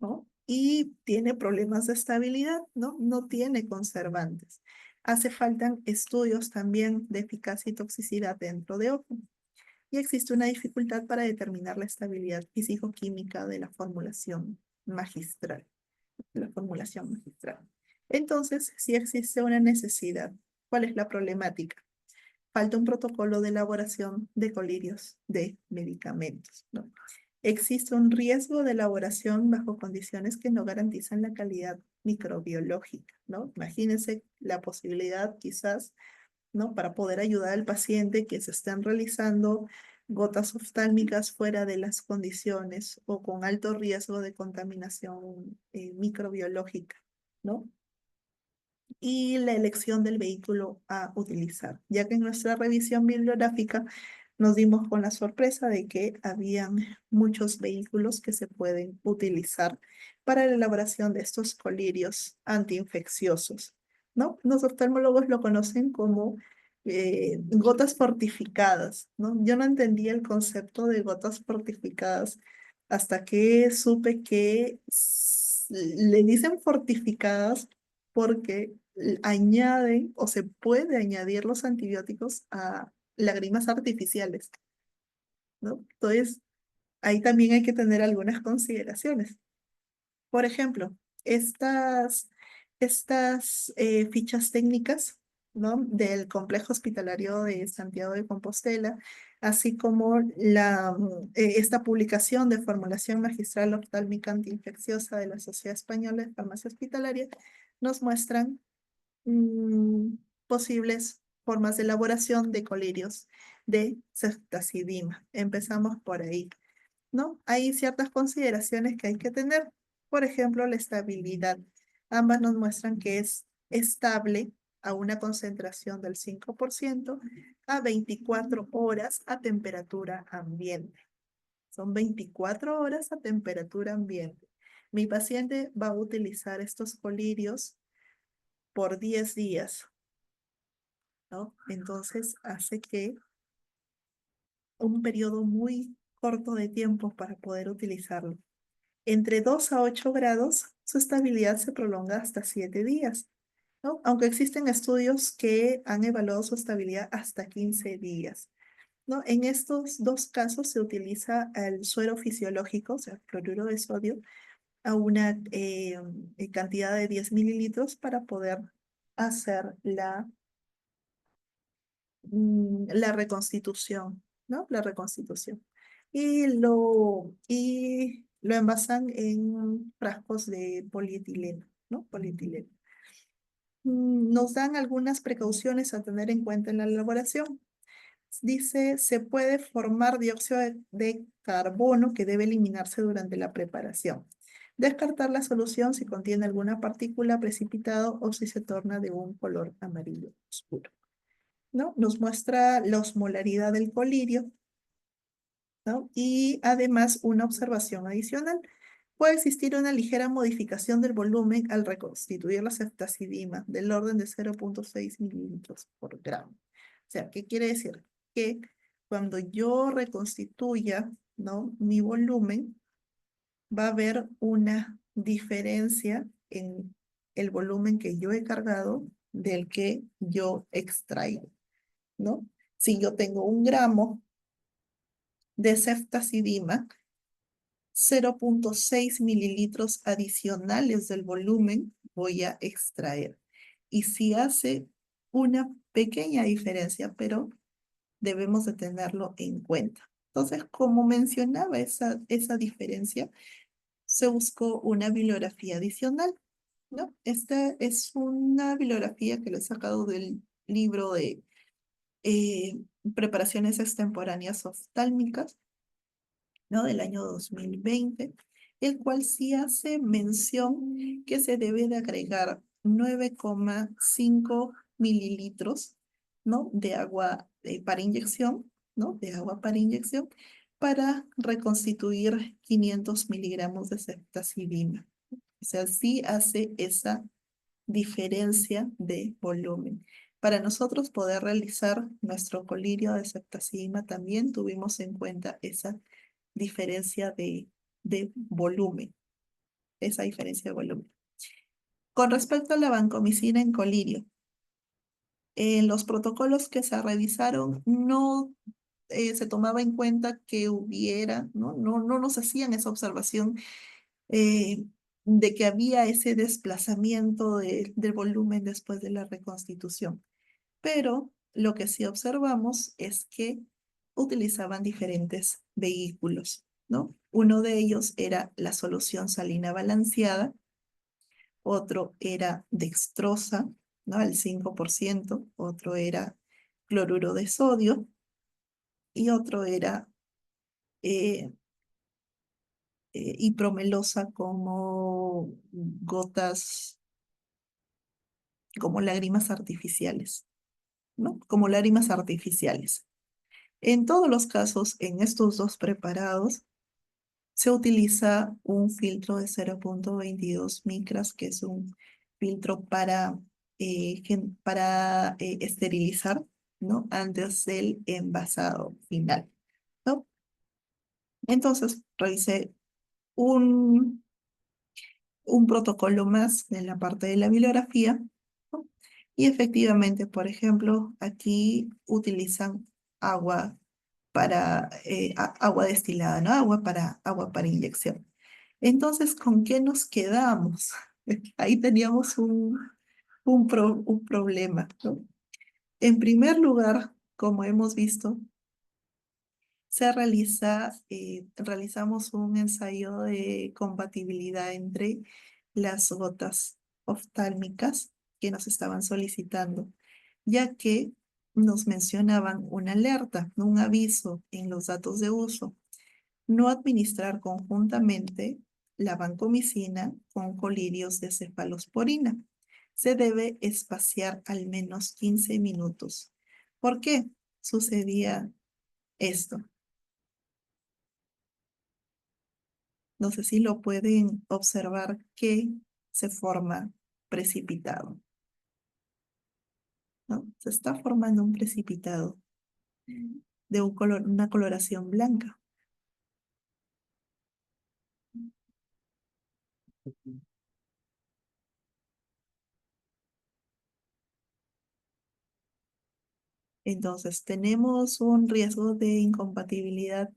¿no? Y tiene problemas de estabilidad, ¿no? No tiene conservantes. Hace falta estudios también de eficacia y toxicidad dentro de ojo. Y existe una dificultad para determinar la estabilidad físico-química de la formulación magistral. Entonces, si existe una necesidad, ¿cuál es la problemática? Falta un protocolo de elaboración de colirios de medicamentos, ¿no? Existe un riesgo de elaboración bajo condiciones que no garantizan la calidad microbiológica, ¿no? Imagínense la posibilidad quizás, ¿no? Para poder ayudar al paciente que se están realizando gotas oftálmicas fuera de las condiciones o con alto riesgo de contaminación microbiológica, ¿no? Y la elección del vehículo a utilizar, ya que en nuestra revisión bibliográfica nos dimos con la sorpresa de que habían muchos vehículos que se pueden utilizar para la elaboración de estos colirios antiinfecciosos, ¿no? Los oftalmólogos lo conocen como gotas fortificadas, ¿no? Yo no entendía el concepto de gotas fortificadas hasta que supe que le dicen fortificadas porque añaden o se puede añadir los antibióticos a lágrimas artificiales, ¿no? Entonces, ahí también hay que tener algunas consideraciones. Por ejemplo, estas fichas técnicas, ¿no? Del Complejo Hospitalario de Santiago de Compostela, así como esta publicación de formulación magistral oftálmica antiinfecciosa de la Sociedad Española de Farmacia Hospitalaria, nos muestran posibles formas de elaboración de colirios de ceftazidima. Empezamos por ahí, ¿no? Hay ciertas consideraciones que hay que tener. Por ejemplo, la estabilidad. Ambas nos muestran que es estable a una concentración del 5% a 24 horas a temperatura ambiente. Son 24 horas a temperatura ambiente. Mi paciente va a utilizar estos colirios por 10 días, ¿no? Entonces hace que un periodo muy corto de tiempo para poder utilizarlo. Entre 2 a 8 grados, su estabilidad se prolonga hasta 7 días. ¿no? Aunque existen estudios que han evaluado su estabilidad hasta 15 días, ¿no? En estos dos casos se utiliza el suero fisiológico, o sea, cloruro de sodio, a una cantidad de 10 mililitros para poder hacer la reconstitución, ¿no? La reconstitución. Y lo envasan en frascos de polietileno, ¿no? Polietileno. Nos dan algunas precauciones a tener en cuenta en la elaboración. Dice, se puede formar dióxido de carbono que debe eliminarse durante la preparación. Descartar la solución si contiene alguna partícula precipitada o si se torna de un color amarillo oscuro, ¿no? Nos muestra la osmolaridad del colirio, ¿no? Y además una observación adicional. Puede existir una ligera modificación del volumen al reconstituir la ceftazidima del orden de 0,6 mililitros por gramo. O sea, ¿qué quiere decir? Que cuando yo reconstituya, ¿no?, mi volumen, va a haber una diferencia en el volumen que yo he cargado del que yo extraigo, ¿no? Si yo tengo 1 gramo de ceftazidima, 0,6 mililitros adicionales del volumen voy a extraer. Y si hace una pequeña diferencia, pero debemos de tenerlo en cuenta. Entonces, como mencionaba esa diferencia, se buscó una bibliografía adicional, ¿no? Esta es una bibliografía que lo he sacado del libro de eh, preparaciones extemporáneas oftálmicas, ¿no?, del año 2020, el cual sí hace mención que se debe de agregar 9,5 mililitros, ¿no?, de agua para inyección, ¿no?, de agua para inyección, para reconstituir 500 miligramos de ceftazidima. O sea, sí hace esa diferencia de volumen. Para nosotros poder realizar nuestro colirio de ceftazidima también tuvimos en cuenta esa diferencia de volumen, esa diferencia de volumen. Con respecto a la vancomicina en colirio, en los protocolos que se revisaron no se tomaba en cuenta que hubiera, no nos hacían esa observación eh, de que había ese desplazamiento del volumen después de la reconstitución. Pero lo que sí observamos es que utilizaban diferentes vehículos, ¿no? Uno de ellos era la solución salina balanceada, otro era dextrosa, ¿no?, al 5%, otro era cloruro de sodio y otro era eh, hipromelosa como gotas, como lágrimas artificiales, ¿no? Como lágrimas artificiales. En todos los casos, en estos dos preparados, se utiliza un filtro de 0,22 micras, que es un filtro para esterilizar, ¿no?, antes del envasado final, ¿no? Entonces, revisé un, un protocolo más en la parte de la bibliografía, ¿no? Y efectivamente, por ejemplo, aquí utilizan agua agua destilada, ¿no? Agua para inyección. Entonces, ¿con qué nos quedamos? Ahí teníamos un problema, ¿no? En primer lugar, como hemos visto, realizamos un ensayo de compatibilidad entre las gotas oftálmicas que nos estaban solicitando, ya que nos mencionaban una alerta, un aviso en los datos de uso: no administrar conjuntamente la vancomicina con colirios de cefalosporina. Se debe espaciar al menos 15 minutos. ¿Por qué sucedía esto? No sé si lo pueden observar, que se forma precipitado, ¿no? Se está formando un precipitado de una coloración blanca. Entonces, ¿tenemos un riesgo de incompatibilidad?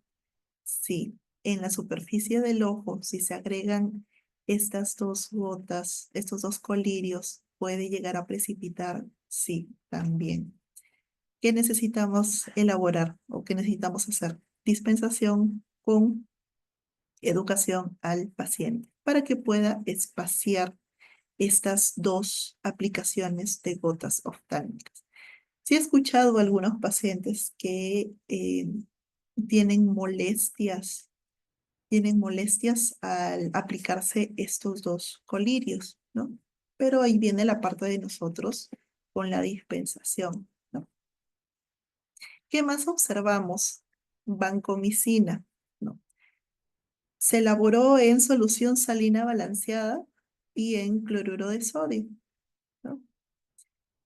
Sí. En la superficie del ojo, si se agregan estas dos gotas, estos dos colirios, ¿puede llegar a precipitar? Sí, también. ¿Qué necesitamos elaborar o qué necesitamos hacer? Dispensación con educación al paciente para que pueda espaciar estas dos aplicaciones de gotas oftálmicas. Sí he escuchado a algunos pacientes que tienen molestias al aplicarse estos dos colirios, ¿no? Pero ahí viene la parte de nosotros con la dispensación, ¿no? ¿Qué más observamos? Vancomicina, ¿no? Se elaboró en solución salina balanceada y en cloruro de sodio, ¿no?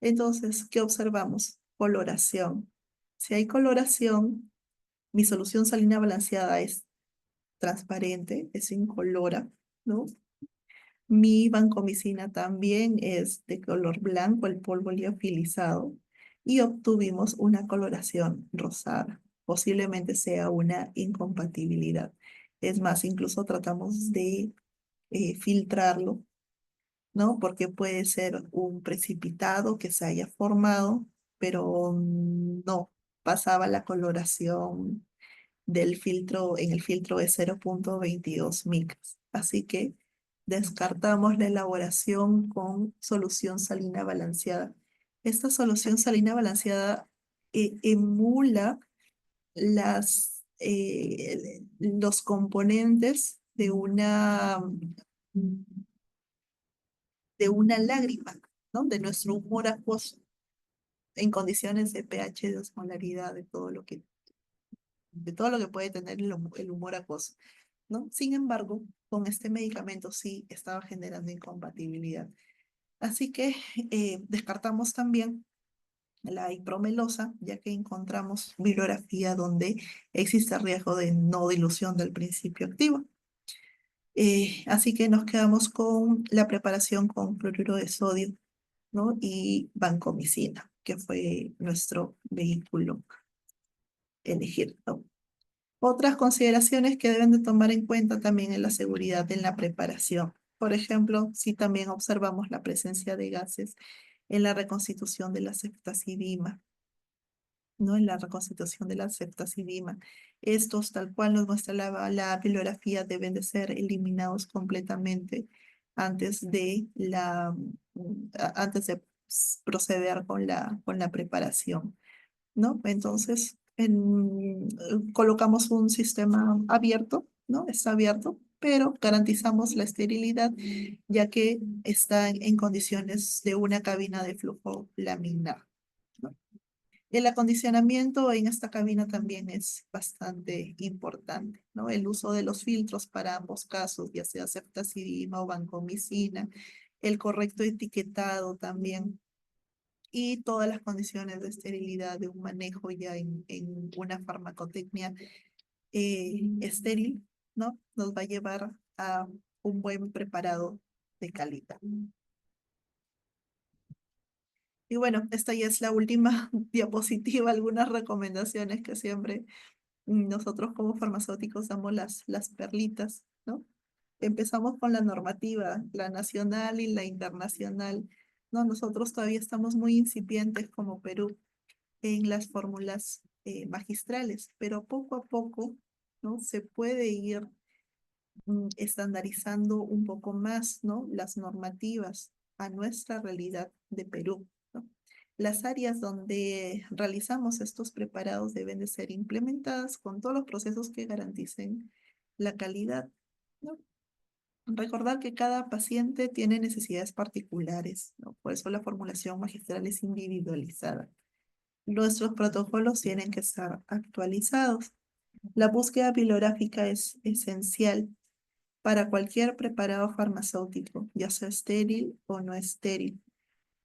Entonces, ¿qué observamos? Coloración. Si hay coloración, mi solución salina balanceada es transparente, es incolora, ¿no? Mi vancomicina también es de color blanco, el polvo liofilizado, y obtuvimos una coloración rosada. Posiblemente sea una incompatibilidad. Es más, incluso tratamos de filtrarlo, ¿no? Porque puede ser un precipitado que se haya formado, pero no pasaba la coloración del filtro, en el filtro de 0,22 micras. Así que descartamos la elaboración con solución salina balanceada. Esta solución salina balanceada emula los componentes de una lágrima, ¿no? De nuestro humor acuoso en condiciones de pH, de osmolaridad, de todo lo que puede tener el humor acuoso, ¿no? Sin embargo, con este medicamento sí estaba generando incompatibilidad. Así que descartamos también la hipromelosa, ya que encontramos bibliografía donde existe riesgo de no dilución del principio activo. Así que nos quedamos con la preparación con cloruro de sodio, ¿no? Y vancomicina, que fue nuestro vehículo elegir, ¿no? Otras consideraciones que deben de tomar en cuenta también es la seguridad en la preparación. Por ejemplo, si también observamos la presencia de gases en la reconstitución de la ceftazidima, ¿no? En la reconstitución de la ceftazidima. Estos, tal cual nos muestra la bibliografía, deben de ser eliminados completamente antes antes de proceder con la preparación, ¿no? Entonces, colocamos un sistema abierto, ¿no? Está abierto, pero garantizamos la esterilidad, ya que está en condiciones de una cabina de flujo laminar, ¿no? El acondicionamiento en esta cabina también es bastante importante, ¿no? El uso de los filtros para ambos casos, ya sea ceftazidima o vancomicina, el correcto etiquetado también y todas las condiciones de esterilidad de un manejo ya en una farmacotecnia estéril, ¿no? Nos va a llevar a un buen preparado de calidad. Y bueno, esta ya es la última diapositiva, algunas recomendaciones que siempre nosotros como farmacéuticos damos las perlitas, ¿no? Empezamos con la normativa, la nacional y la internacional, ¿no? Nosotros todavía estamos muy incipientes como Perú en las fórmulas magistrales, pero poco a poco, ¿no? Se puede ir estandarizando un poco más, ¿no? Las normativas a nuestra realidad de Perú, ¿no? Las áreas donde realizamos estos preparados deben de ser implementadas con todos los procesos que garanticen la calidad, ¿no? Recordar que cada paciente tiene necesidades particulares, ¿no? Por eso la formulación magistral es individualizada. Nuestros protocolos tienen que estar actualizados. La búsqueda bibliográfica es esencial para cualquier preparado farmacéutico, ya sea estéril o no estéril.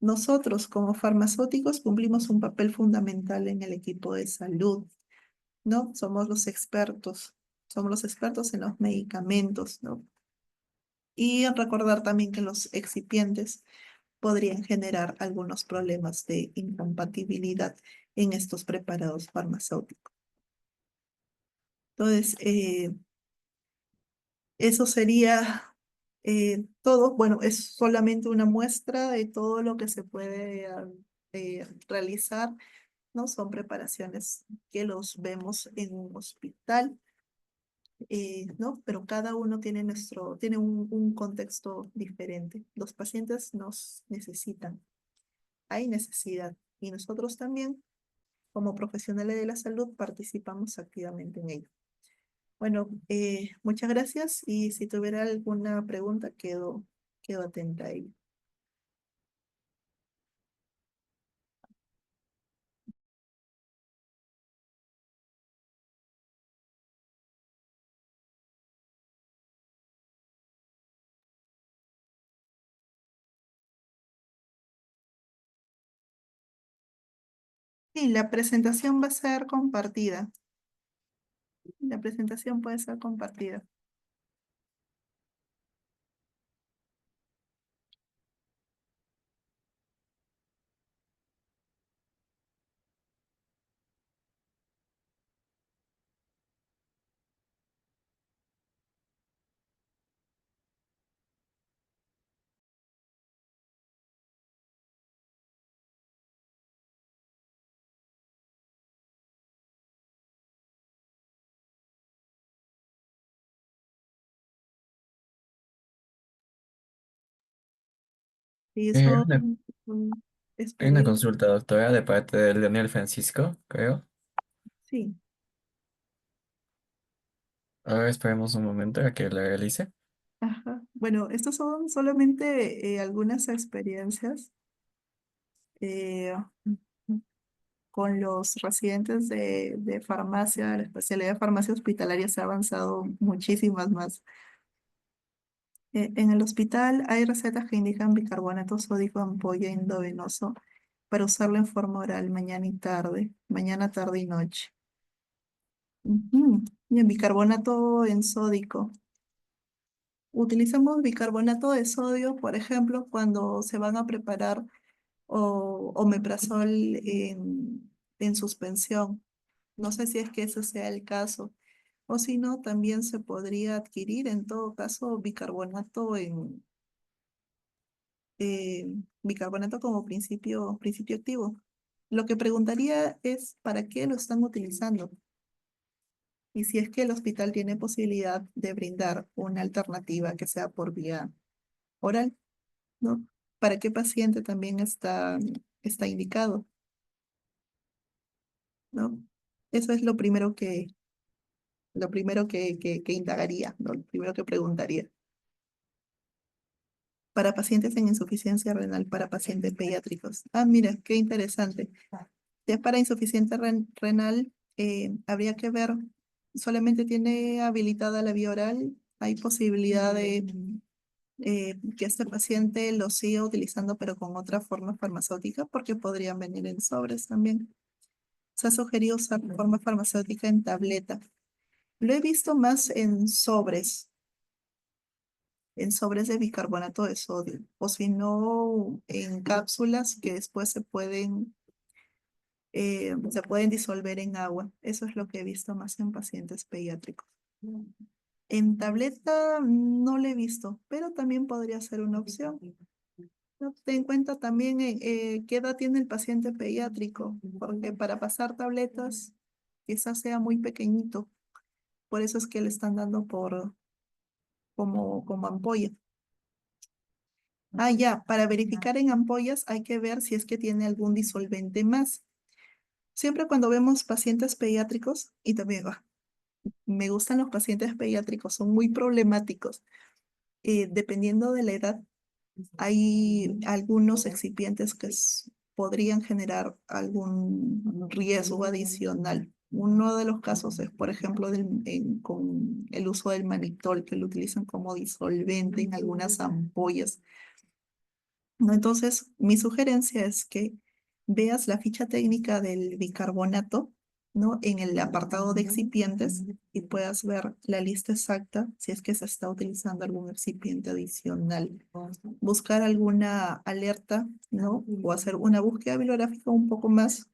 Nosotros como farmacéuticos cumplimos un papel fundamental en el equipo de salud, ¿no? Somos los expertos en los medicamentos, ¿no? Y recordar también que los excipientes podrían generar algunos problemas de incompatibilidad. en estos preparados farmacéuticos. Entonces, eso sería todo. Bueno, es solamente una muestra de todo lo que se puede realizar, ¿no? Son preparaciones que los vemos en un hospital, ¿no? Pero cada uno tiene un contexto diferente. Los pacientes nos necesitan, hay necesidad, y nosotros también, como profesionales de la salud, participamos activamente en ello. Bueno, muchas gracias, y si tuviera alguna pregunta, quedo atenta a ello. Sí, la presentación va a ser compartida. La presentación puede ser compartida. Y Eh, eso una, es hay una pedir, consulta, doctora, de parte de Daniel Francisco, creo. sí. Ahora esperemos un momento a que la realice. Ajá. Bueno, estos son solamente algunas experiencias eh, con los residentes de farmacia. La especialidad de farmacia hospitalaria se ha avanzado muchísimas más. En el hospital hay recetas que indican bicarbonato sódico ampolla endovenoso para usarlo en forma oral mañana, tarde y noche. Ujú. Y en bicarbonato en sódico. Utilizamos bicarbonato de sodio, por ejemplo, cuando se van a preparar omeprazol en suspensión. No sé si es que ese sea el caso. O si no, también se podría adquirir en todo caso eh, bicarbonato como principio activo. Lo que preguntaría es ¿para qué lo están utilizando? Y si es que el hospital tiene posibilidad de brindar una alternativa que sea por vía oral, ¿no? ¿Para qué paciente también está indicado? ¿No? Eso es lo primero que indagaría, ¿no? Lo primero que preguntaría. Para pacientes en insuficiencia renal, para pacientes pediátricos. Ah, mira, qué interesante. Si es para insuficiencia renal, habría que ver, solamente tiene habilitada la vía oral, hay posibilidad de que este paciente lo siga utilizando, pero con otra forma farmacéutica, porque podrían venir en sobres también. Se ha sugerido usar forma farmacéutica en tableta. Lo he visto más en sobres de bicarbonato de sodio, o si no, en cápsulas que después se pueden disolver en agua. Eso es lo que he visto más en pacientes pediátricos. En tableta no lo he visto, pero también podría ser una opción. No, ten en cuenta también qué edad tiene el paciente pediátrico, porque para pasar tabletas quizás sea muy pequeñito. Por eso es que le están dando como ampolla. Ah, ya, para verificar en ampollas hay que ver si es que tiene algún disolvente más. Siempre cuando vemos pacientes pediátricos, y también me gustan los pacientes pediátricos, son muy problemáticos. Dependiendo de la edad, hay algunos excipientes que podrían generar algún riesgo adicional. Uno de los casos es, por ejemplo, con el uso del mannitol, que lo utilizan como disolvente en algunas ampollas. ¿No? Entonces, mi sugerencia es que veas la ficha técnica del bicarbonato, ¿no? En el apartado de excipientes, y puedas ver la lista exacta si es que se está utilizando algún excipiente adicional. Buscar alguna alerta, ¿no? O hacer una búsqueda bibliográfica un poco más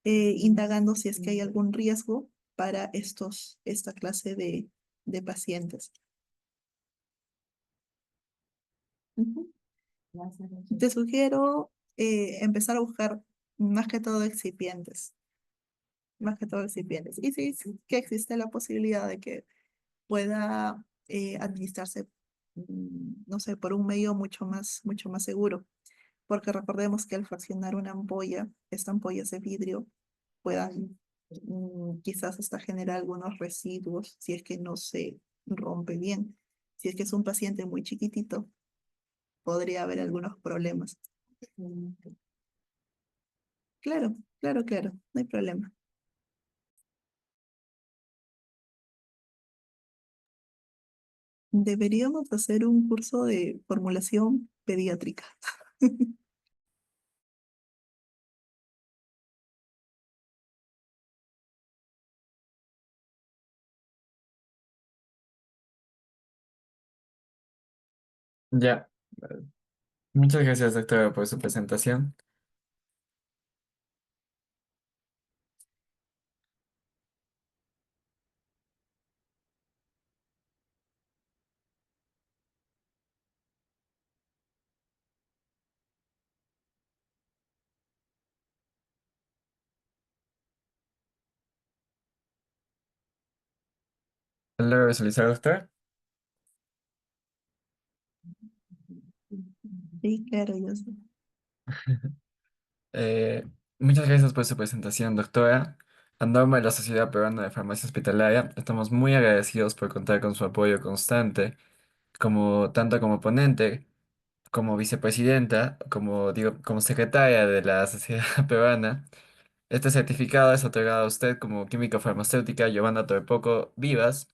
indagando si es que hay algún riesgo para esta clase de pacientes. Ujú. Te sugiero empezar a buscar más que todo excipientes, más que todo excipientes. Y sí, sí que existe la posibilidad de que pueda administrarse, no sé, por un medio mucho más seguro. Porque recordemos que al fraccionar una ampolla, esta ampolla es de vidrio, puedan quizás hasta generar algunos residuos si es que no se rompe bien. Si es que es un paciente muy chiquitito, podría haber algunos problemas. Claro, claro, no hay problema. Deberíamos hacer un curso de formulación pediátrica. Ya. Muchas gracias, doctora, por su presentación. ¿Lo visualizar, doctora? Sí, claro, yo sé. Eh, Muchas gracias por su presentación, doctora. A nombre de la Sociedad Peruana de Farmacia Hospitalaria, estamos muy agradecidos por contar con su apoyo constante, como tanto como ponente, como vicepresidenta, como digo, como secretaria de la Sociedad Peruana. Este certificado es otorgado a usted como química farmacéutica Giovanna Torpoco Vivas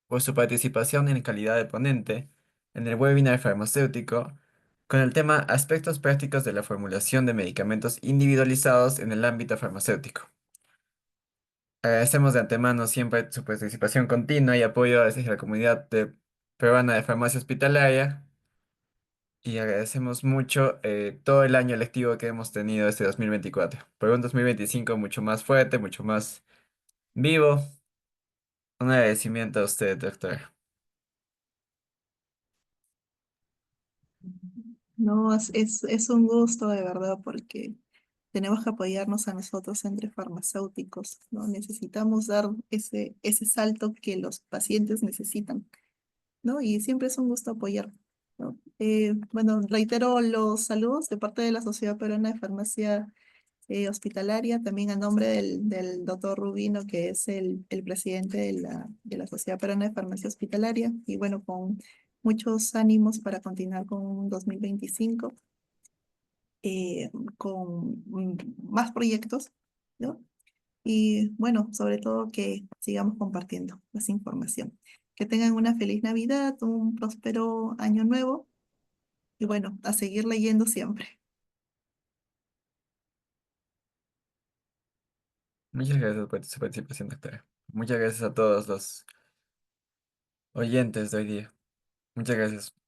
por su participación en calidad de ponente en el webinar farmacéutico con el tema Aspectos prácticos de la formulación de medicamentos individualizados en el ámbito farmacéutico. Agradecemos de antemano siempre su participación continua y apoyo desde la comunidad peruana de farmacia hospitalaria y agradecemos mucho todo el año lectivo que hemos tenido este 2024. Por un 2025 mucho más fuerte, mucho más vivo. Un agradecimiento a usted, doctor. No, es un gusto de verdad porque tenemos que apoyarnos a nosotros entre farmacéuticos, ¿no? Necesitamos dar ese salto que los pacientes necesitan, ¿no? Y siempre es un gusto apoyar, ¿no? Bueno, reitero los saludos de parte de la Sociedad Peruana de Farmacia Hospitalaria, también a nombre del doctor Rubino, que es el presidente de la Sociedad Peruana de Farmacia Hospitalaria, y bueno, con muchos ánimos para continuar con un 2025 con más proyectos, ¿no? Y bueno, sobre todo que sigamos compartiendo esa información. Que tengan una feliz Navidad, un próspero año nuevo y bueno, a seguir leyendo siempre. Muchas gracias por su participación, doctora. Muchas gracias a todos los oyentes de hoy día. Muchas gracias.